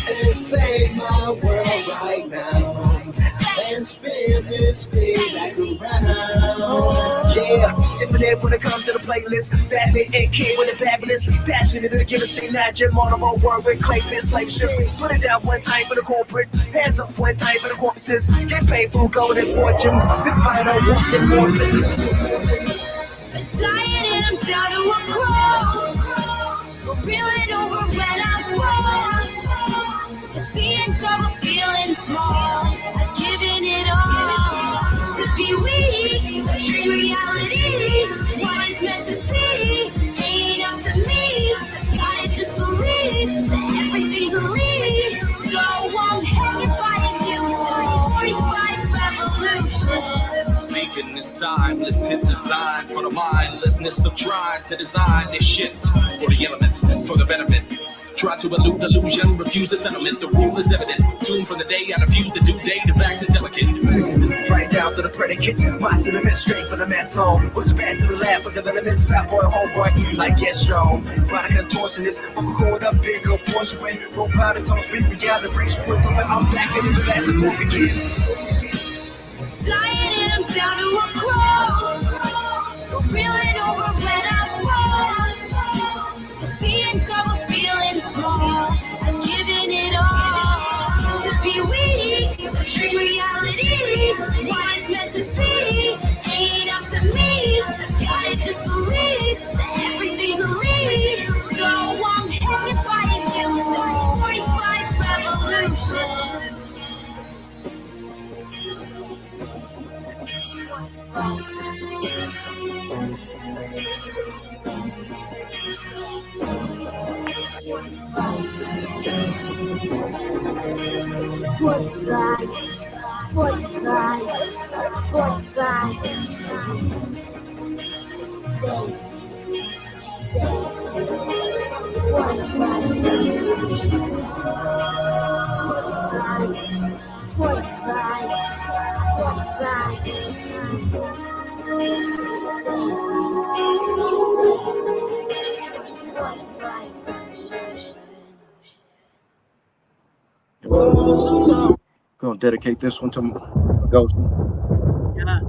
and save my world right now? And spin this day like a round. Yeah, infinite when it comes to the playlist. Batman and King with a fabulous. Passionate to give a scene that Jim Audible word with clay this slave ship. Put it down one time for the corporate. Hands up one time for the corpses. Get paid for golden fortune. This final walking morphine. I'm dying and I'm down to a crawl. Reeling over when I fall. Seeing double, feeling small. I've given it all to be weak. A dream reality. What is meant to be ain't up to me. I gotta just believe that everything's a lead. So I'm hanging by a noose in 45 revolution. Deep in this timeless pit designed for the mindlessness of trying to design this shift for the elements, for the betterment. Try to elude illusion, refuse the settlement. The rule is evident. Tuned for the day, I refuse the due date of acting delicate. Right down to the predicate. My sentiment straight from the mess home. Push back to the lab for development. Stop boy, homeboy, like yes, yo. Body contortionist, fuck cord up, bigger portion. When roll powder, toast, speak, we gotta reach. Put on the I'm back in the last to fork again. Dying and I'm down to a crawl. Reeling over when I fall. Seeing double, feeling small. I've given it all to be weak. A dream reality. What is meant to be ain't up to me. I gotta just believe that everything's a lead. So I'm hanging by a noose in 45 revolution. Gonna dedicate this one to Poegosi. Yeah.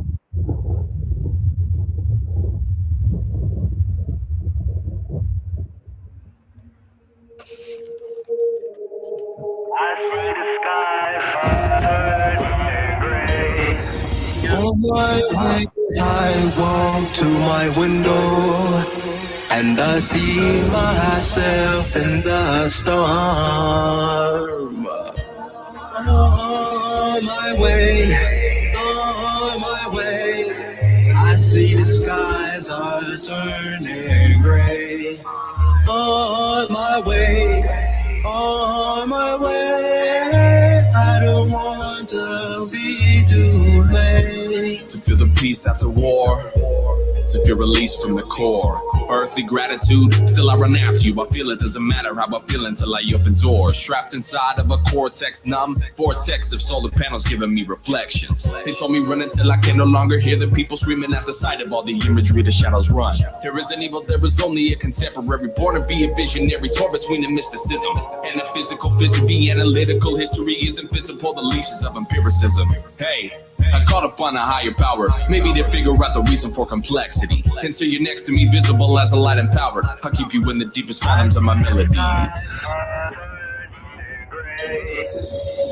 On my way, I walk to my window, and I see myself in the storm. On my way, I see the skies are turning gray. On my way, I don't want to be too late. To feel the peace after war, to feel release from the core. Earthly gratitude, still I run after you. I feel it doesn't matter how I feel until I open doors. Trapped inside of a cortex numb vortex of solar panels giving me reflections. They told me run until I can no longer hear the people screaming at the sight of all the imagery the shadows run. There isn't evil, there is only a contemporary, born to be a visionary, torn between the mysticism and the physical, fit to be analytical. History isn't fit to pull the leashes of empiricism. Hey, I caught upon a higher power, maybe to figure out the reason for complexity. And so you're next to me, visible as a light empowered. I'll keep you in the deepest fathoms of my melodies.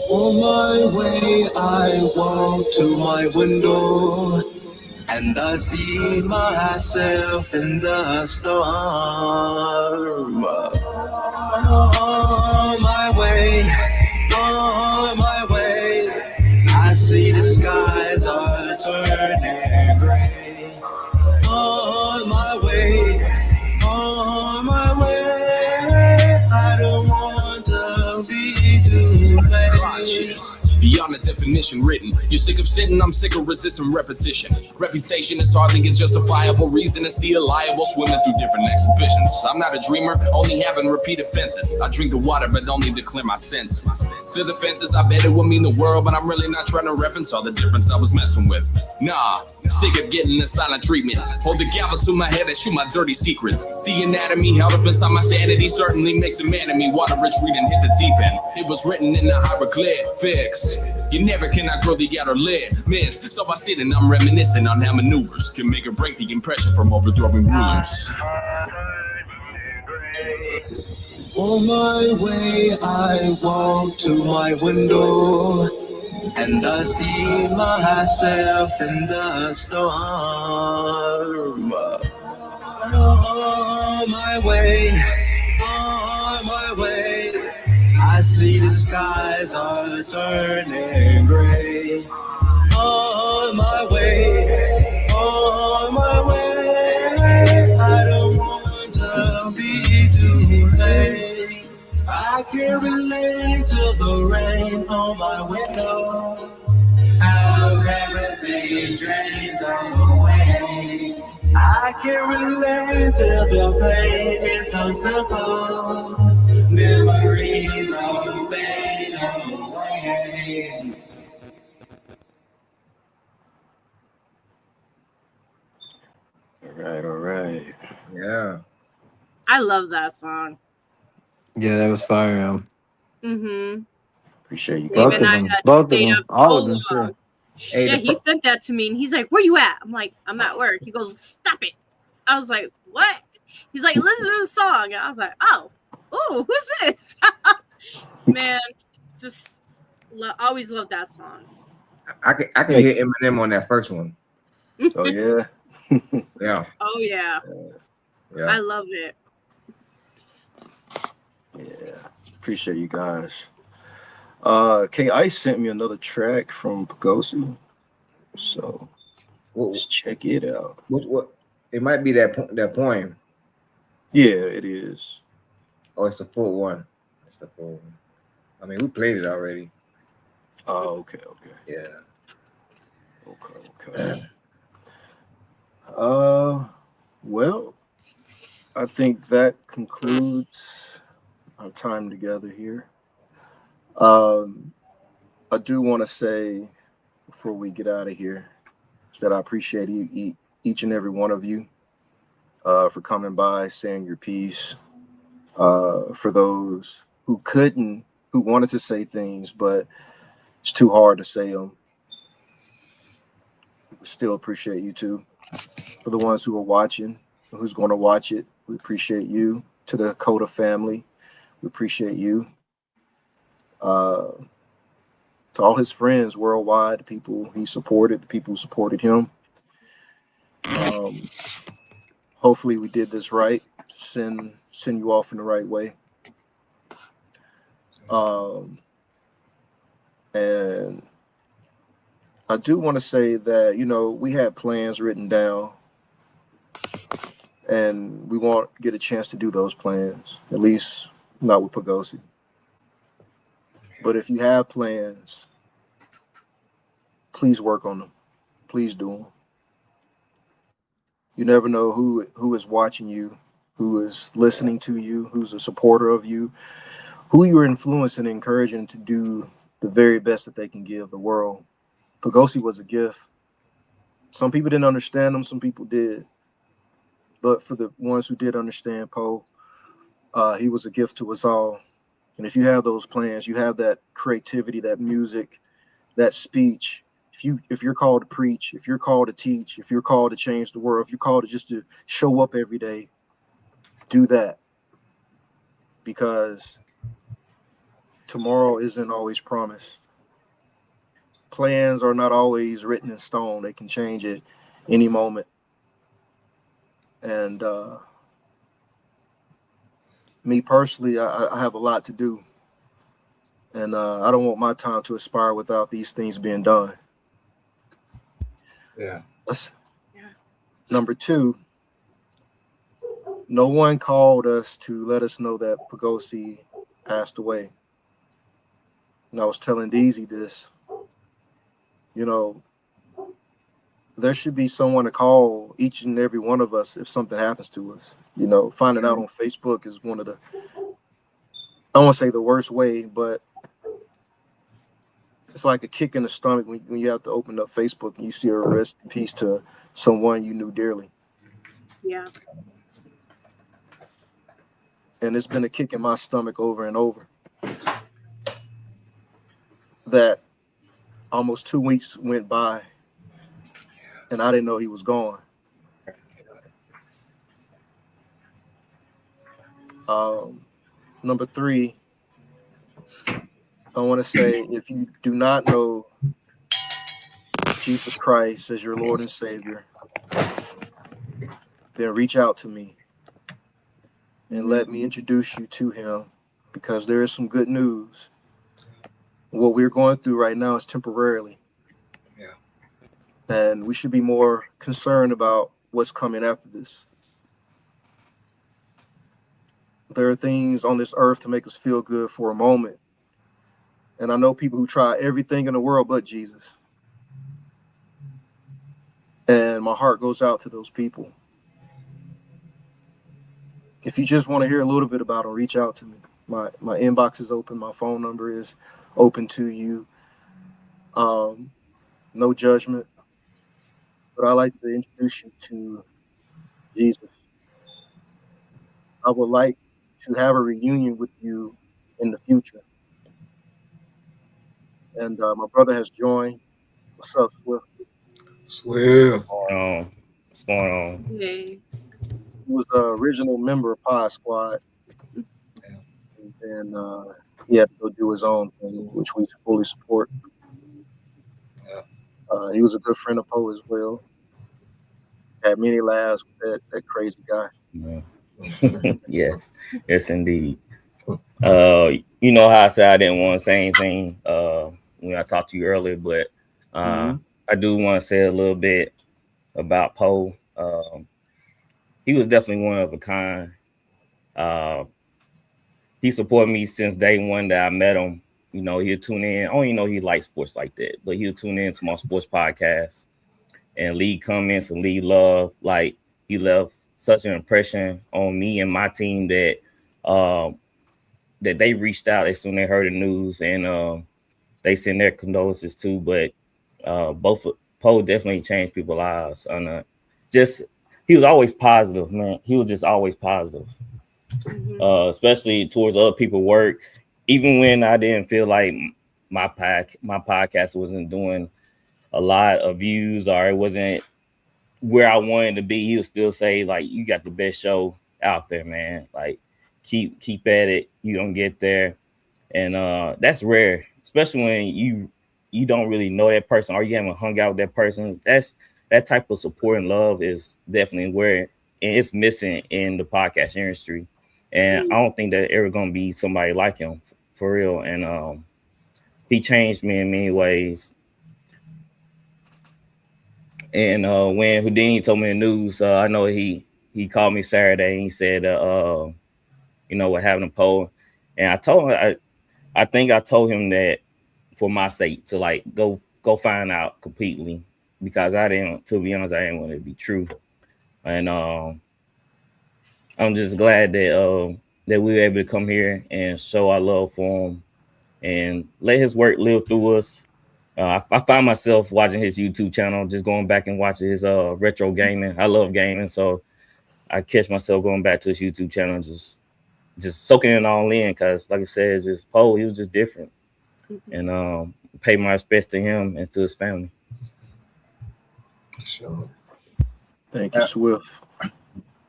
On my way, I walk to my window, and I see myself in the storm. On my way, I see the skies are turning gray. On my way, I don't want to be too late. Conscious, beyond the definition written. You're sick of sitting, I'm sick of resisting repetition. Reputation is hardly a justifiable reason to see a liable swimming through different exhibitions. I'm not a dreamer, only having repeat offenses. I drink the water, but only to clear my senses. To the fences, I bet it would mean the world, but I'm really not trying to reference all the difference I was messing with. Nah, sick of getting the silent treatment. Hold the gavel to my head and shoot my dirty secrets. The anatomy held up inside my sanity certainly makes a man of me. Water rich reading hit the deep end. It was written in the hieroglyphics. You never can outgrow the outer limits. So I sit and I'm reminiscing on how maneuvers can make or break the impression from overthrowing rulers. On my way, I walk to my window, and I see myself in the storm. On my way, I see the skies are turning gray. On my way, I don't want to be too late. I can relate to the rain on my window, how everything drains away. I can relate to the pain, it's so simple. Memories all fade away. All right. Yeah. I love that song. Yeah, that was fire. Mm-hmm. Appreciate you Both Dave of and I them. had Both of stayed them. up All so of them, long. sure. Hey, Yeah, he sent that to me and he's like, "Where you at?" I'm like, "I'm at work." He goes, "Stop it." I was like, "What?" He's like, "Listen to the song." And I was like, "Oh, who's this?" Man, just always loved that song. I can hear Eminem on that first one. Oh yeah. Yeah. Oh yeah. Yeah. I love it. Yeah. Appreciate you guys. K Ice sent me another track from Poegosi. So let's check it out. What? It might be that poem. Yeah, it is. Oh, it's the full one. It's the full one. I mean, we played it already. Oh, okay. Yeah. Okay. Well, I think that concludes our time together here. I do want to say before we get out of here that I appreciate each and every one of you for coming by, saying your piece. For those who wanted to say things, but it's too hard to say them. Still appreciate you too. For the ones who are watching, who's going to watch it, we appreciate you. To the Coda family, we appreciate you. To all his friends worldwide, the people he supported, the people who supported him. Hopefully we did this right. Send you off in the right way. And I do want to say that, we had plans written down and we won't get a chance to do those plans, at least not with Poegosi. But if you have plans, please work on them. Please do them. You never know who is watching you, who is listening to you, who's a supporter of you, who you're influencing and encouraging to do the very best that they can give the world. Poegosi was a gift. Some people didn't understand him, some people did. But for the ones who did understand Poe, he was a gift to us all. And if you have those plans, you have that creativity, that music, that speech, if you're called to preach, if you're called to teach, if you're called to change the world, if you're called to show up every day, do that, because tomorrow isn't always promised. Plans are not always written in stone. They can change at any moment. And me personally, I have a lot to do. And I don't want my time to expire without these things being done. Yeah. Number two, no one called us to let us know that Poegosi passed away. And I was telling Deezy this, you know, there should be someone to call each and every one of us if something happens to us. You know, finding out on Facebook is one of the, I don't want to say the worst way, but it's like a kick in the stomach when you have to open up Facebook and you see a rest in peace to someone you knew dearly. Yeah. And it's been a kick in my stomach over and over. That almost 2 weeks went by and I didn't know he was gone. Number three, I want to say, if you do not know Jesus Christ as your Lord and Savior, then reach out to me and let me introduce you to him, because there is some good news. What we're going through right now is temporarily. Yeah. And we should be more concerned about what's coming after this. There are things on this earth to make us feel good for a moment. And I know people who try everything in the world but Jesus. And my heart goes out to those people. If you just want to hear a little bit about him, reach out to me. My inbox is open. My phone number is open to you. No judgment. But I like to introduce you to Jesus. I would like to have a reunion with you in the future. And my brother has joined. What's up, Swift? Swift. What's going on? Hey. He was the original member of Pod Squad. And he had to go do his own thing, which we fully support. He was a good friend of Poe as well. Had many laughs with that crazy guy. Yeah. yes indeed. You know how I said I didn't want to say anything when I talked to you earlier, but I do want to say a little bit about Poe. He was definitely one of a kind. He supported me since day one that I met him. You know, he'll tune in. I don't even know he likes sports like that, but he'll tune in to my sports podcast and leave comments and leave love. Like, he left such an impression on me and my team that that they reached out as soon as they heard the news, and they sent their condolences too. But both Poe definitely changed people's lives. And he was always positive, man. He was just always positive, especially towards other people's work. Even when I didn't feel like my podcast wasn't doing a lot of views or it wasn't where I wanted to be, he would still say, like, you got the best show out there, man. Like, keep at it. You don't get there. And that's rare, especially when you don't really know that person or you haven't hung out with that person. That type of support and love is definitely where it's missing in the podcast industry. And I don't think that ever gonna be somebody like him for real. And he changed me in many ways. And when Houdini told me the news, I know he called me Saturday and he said, you know, what happened to Poe. And I told him, I think I told him that for my sake to like go find out completely, because to be honest, I didn't want it to be true. And I'm just glad that we were able to come here and show our love for him and let his work live through us. I find myself watching his YouTube channel, just going back and watching his retro gaming. I love gaming, so I catch myself going back to his YouTube channel, just soaking it all in. Because, like I said, it's just Poe. He was just different, and pay my respects to him and to his family. Sure. Thank you, Swift.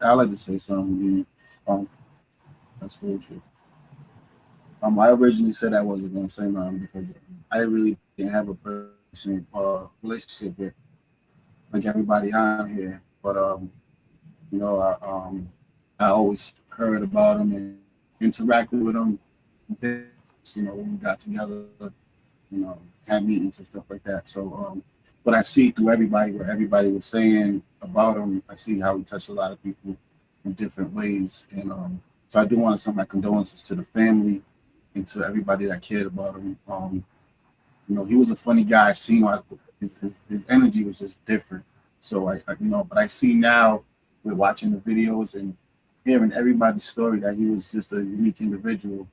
I'd like to say something again. That's real true. I originally said I wasn't gonna say nothing because I really didn't have a personal relationship with like everybody on here. But you know, I always heard about him and interacted with him. You know, when we got together, you know, had meetings and stuff like that. So, but I see through everybody what everybody was saying about him. I see how he touched a lot of people in different ways, and so I do want to send my condolences to the family and to everybody that cared about him. You know, he was a funny guy. I seen his energy was just different. So I you know, but I see now with watching the videos and hearing everybody's story that he was just a unique individual.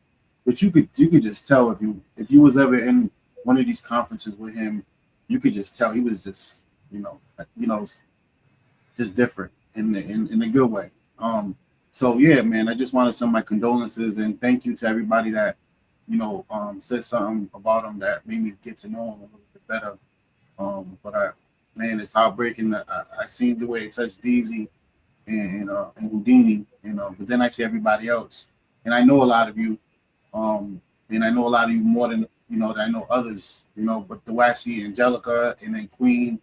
But you could just tell if you was ever in one of these conferences with him, you could just tell he was just just different in the good way. So yeah, man, I just want to send my condolences and thank you to everybody that said something about him that made me get to know him a little bit better. But man, it's heartbreaking. I seen the way it touched DZ and Houdini, but then I see everybody else, and I know a lot of you, and I know a lot of you more than that I know others, But the way I see Angelica and then Queen,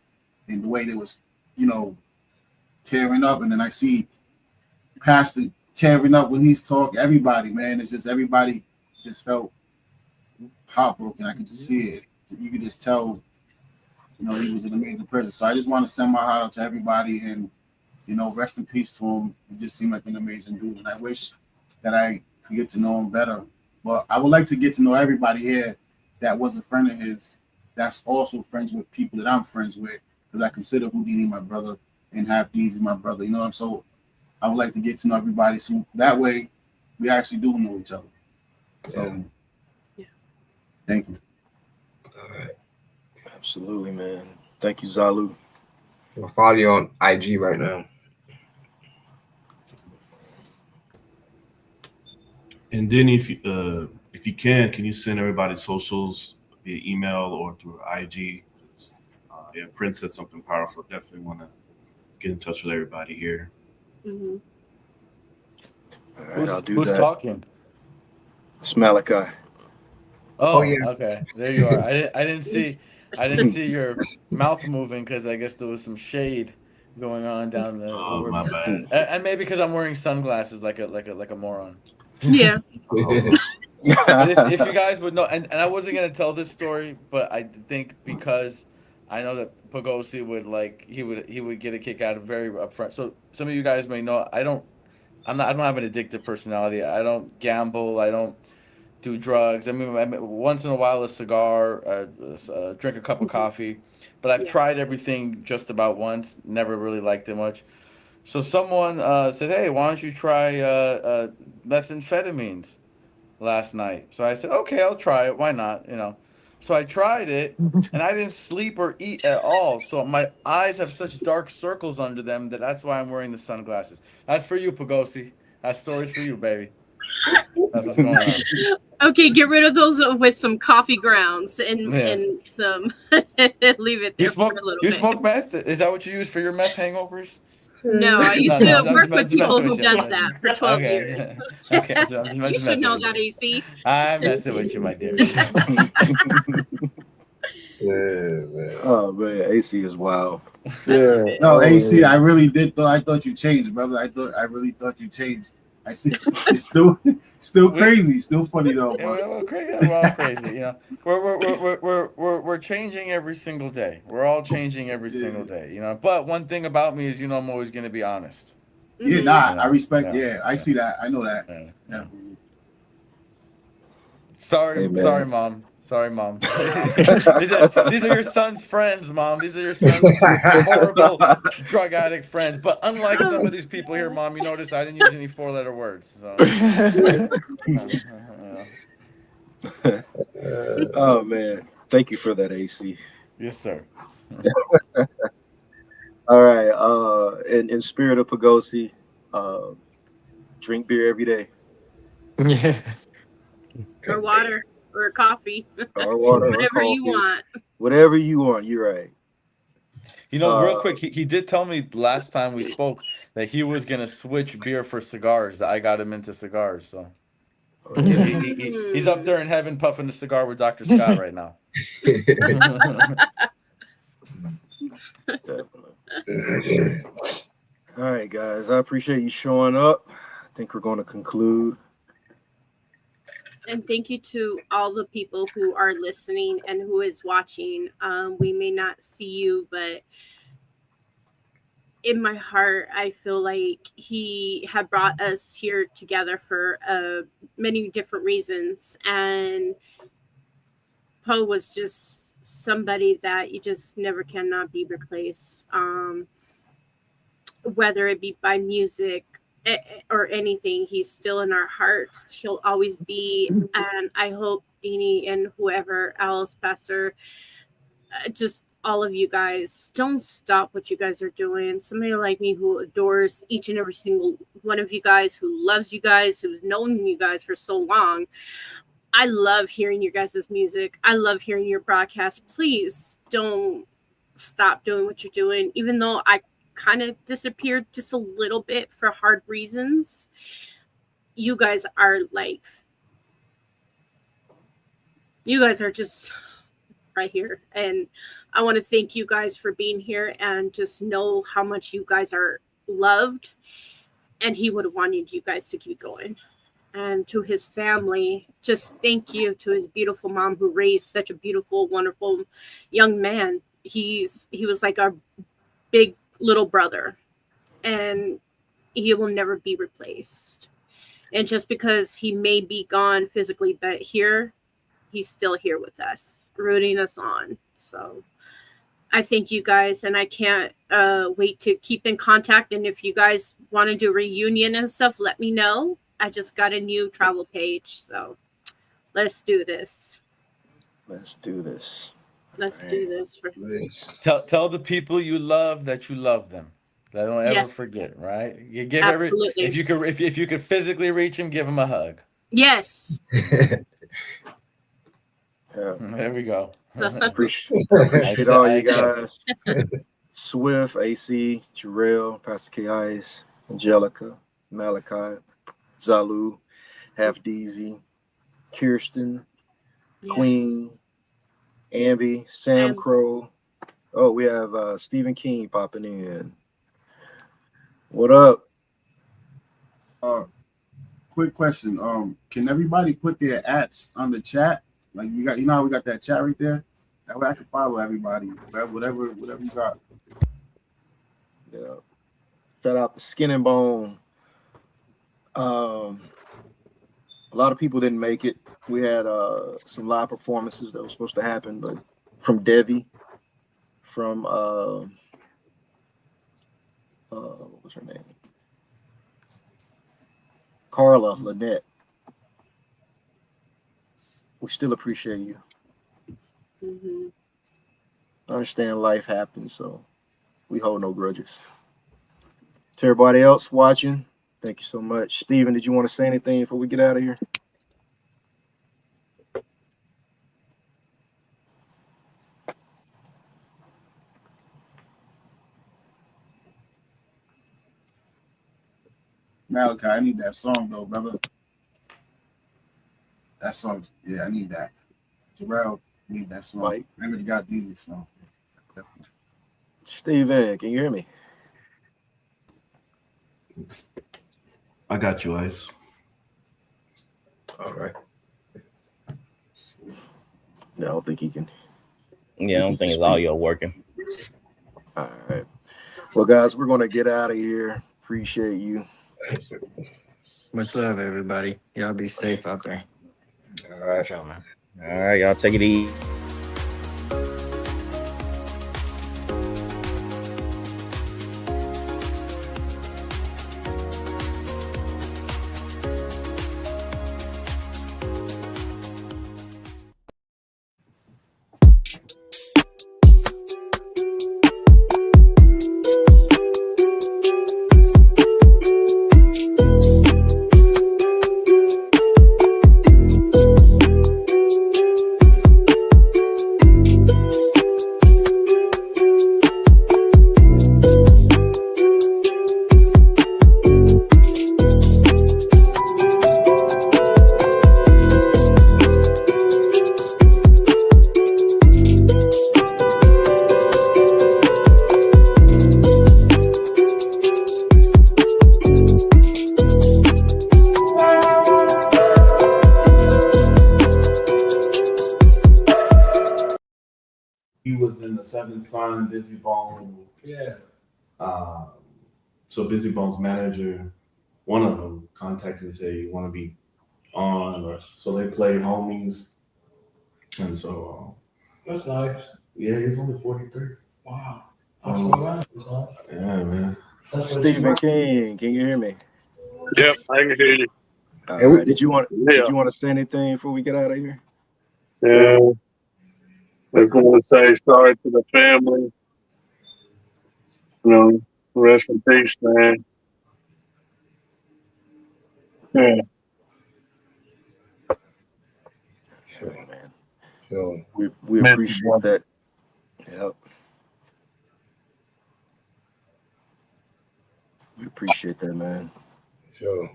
and the way they was, tearing up, and then I see Pastor tearing up when he's talking. Everybody, man, it's just everybody just felt heartbroken. I could just see it. You could just tell, he was an amazing person. So I just want to send my heart out to everybody, and rest in peace to him. He just seemed like an amazing dude, and I wish that I could get to know him better. But I would like to get to know everybody here that was a friend of his, that's also friends with people that I'm friends with, because I consider Houdini my brother and Half Deezy my brother. So I would like to get to know everybody, so that way we actually do know each other. So, thank you. All right. Absolutely, man. Thank you, Zalu. I'll follow you on IG right now. And then if you can you send everybody's socials via email or through IG? Prince said something powerful. Definitely want to get in touch with everybody here. Mm-hmm. All right, I'll do who's that. talking? It's Malachi. Oh, yeah. Okay. There you are. I didn't see your mouth moving because I guess there was some shade going on down the. Oh, my bad. And maybe because I'm wearing sunglasses like a moron. Yeah. But if you guys would know, and I wasn't gonna tell this story, but I think because I know that Poegosi would he would get a kick out of very upfront. So some of you guys may know I don't have an addictive personality. I don't gamble. I don't do drugs. I mean, once in a while a cigar, drink a cup of coffee, but I've tried everything just about once. Never really liked it much. So someone said, "Hey, why don't you try methamphetamines last night?" So I said, "Okay, I'll try it. Why not?" So I tried it, and I didn't sleep or eat at all. So my eyes have such dark circles under them that's why I'm wearing the sunglasses. That's for you, Poegosi. That story's for you, baby. That's what's going on. Okay, get rid of those with some coffee grounds and some leave it there for a little bit. You smoke meth? Is that what you use for your meth hangovers? No, I used to work with people who does that for 12 years. Yeah. Okay, so I'm just You should know that, AC. I'm messing with you, my dear. Oh man, AC is wild. Yeah. No, AC, I really did though. I thought you changed, brother. I really thought you changed. I see. It's still crazy. Still funny though. We're all crazy. We're changing every single day. We're all changing every single day. But one thing about me is, I'm always going to be honest. Yeah, I respect. Yeah, I see that. I know that. Yeah. Sorry, Mom. Sorry, Mom. These are your son's friends, Mom. These are your son's horrible drug addict friends. But unlike some of these people here, Mom, you notice I didn't use any 4-letter words. So. Oh man, thank you for that, AC. Yes, sir. All right. In spirit of Poegosi, drink beer every day. Yeah. Or water. Or coffee. Or water. Whatever or you want. Whatever you want. You're right. You know, real quick, he did tell me last time we spoke that he was gonna switch beer for cigars. That I got him into cigars, so he's up there in heaven puffing a cigar with Dr. Scott right now. All right, guys. I appreciate you showing up. I think we're going to conclude. And thank you to all the people who are listening and who is watching. We may not see you, but in my heart, I feel like he had brought us here together for many different reasons. And Poe was just somebody that you just never cannot be replaced. Whether it be by music or anything, he's still in our hearts. He'll always be. And I hope Beanie and whoever else, Pastor, just all of you guys, don't stop what you guys are doing. Somebody like me who adores each and every single one of you guys, who loves you guys, who's known you guys for so long. I love hearing your guys' music. I love hearing your broadcast. Please don't stop doing what you're doing, even though I kind of disappeared just a little bit for hard reasons. You guys are just right here, and I want to thank you guys for being here, and just know how much you guys are loved, and he would have wanted you guys to keep going. And to his family, just thank you. To his beautiful mom who raised such a beautiful, wonderful young man. He was like our big little brother, and he will never be replaced. And just because he may be gone physically, but he's still here with us, rooting us on. So I thank you guys, and I can't wait to keep in contact. And if you guys want to do a reunion and stuff, let me know. I just got a new travel page, so let's do this. Let's do this. Let's do this. Tell the people you love that you love them. That don't ever forget, right? You give Absolutely. if you could physically reach him, give him a hug. Yes. There we go. Appreciate all you guys. Swift, AC, Jarrell, Pastor K. Ice, Angelica, Malachi, Zalu, Half Deezy, Kirsten, Queen, Ambi, Sam Crow. Oh, we have Stephen King popping in. What up? Quick question. Can everybody put their @ on the chat? Like we got, how we got that chat right there. That way I can follow everybody. Whatever you got. Yeah. Shout out to Skin and Bone. A lot of people didn't make it. We had some live performances that were supposed to happen, but from Devi, from what was her name? Carla Lynette. We still appreciate you. Mm-hmm. I understand life happens, so we hold no grudges. To everybody else watching, thank you so much. Steven, did you want to say anything before we get out of here? Malachi, I need that song though, brother. That song, yeah, I need that. Jarrell, I need that song. Mike. I already got Deezy's song. Steven, can you hear me? I got you, Ice. All right. Yeah, I don't think he can. Yeah, I don't think his audio working. All right. Well, guys, we're going to get out of here. Appreciate you. Much love, everybody. Y'all be safe out there. All right. Ciao, man. All right, y'all take it easy. signing Busy Bone. Yeah. So Busy Bone's manager, one of them, contacted me and said, "You want to be on?" Or so they played Homies, and so That's nice. yeah, he's only 43. Wow. That's what I was. Yeah, man. That's what Stephen King, can you hear me? Yep, I can hear you. All right. Did you want to say anything before we get out of here? Yeah. I just want to say sorry to the family. You know, rest in peace, man. Yeah. Sure, man. Sure. We Miss appreciate you, that. Yep. We appreciate that, man. Sure.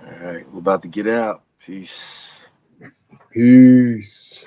All right, we're about to get out. Peace. Peace.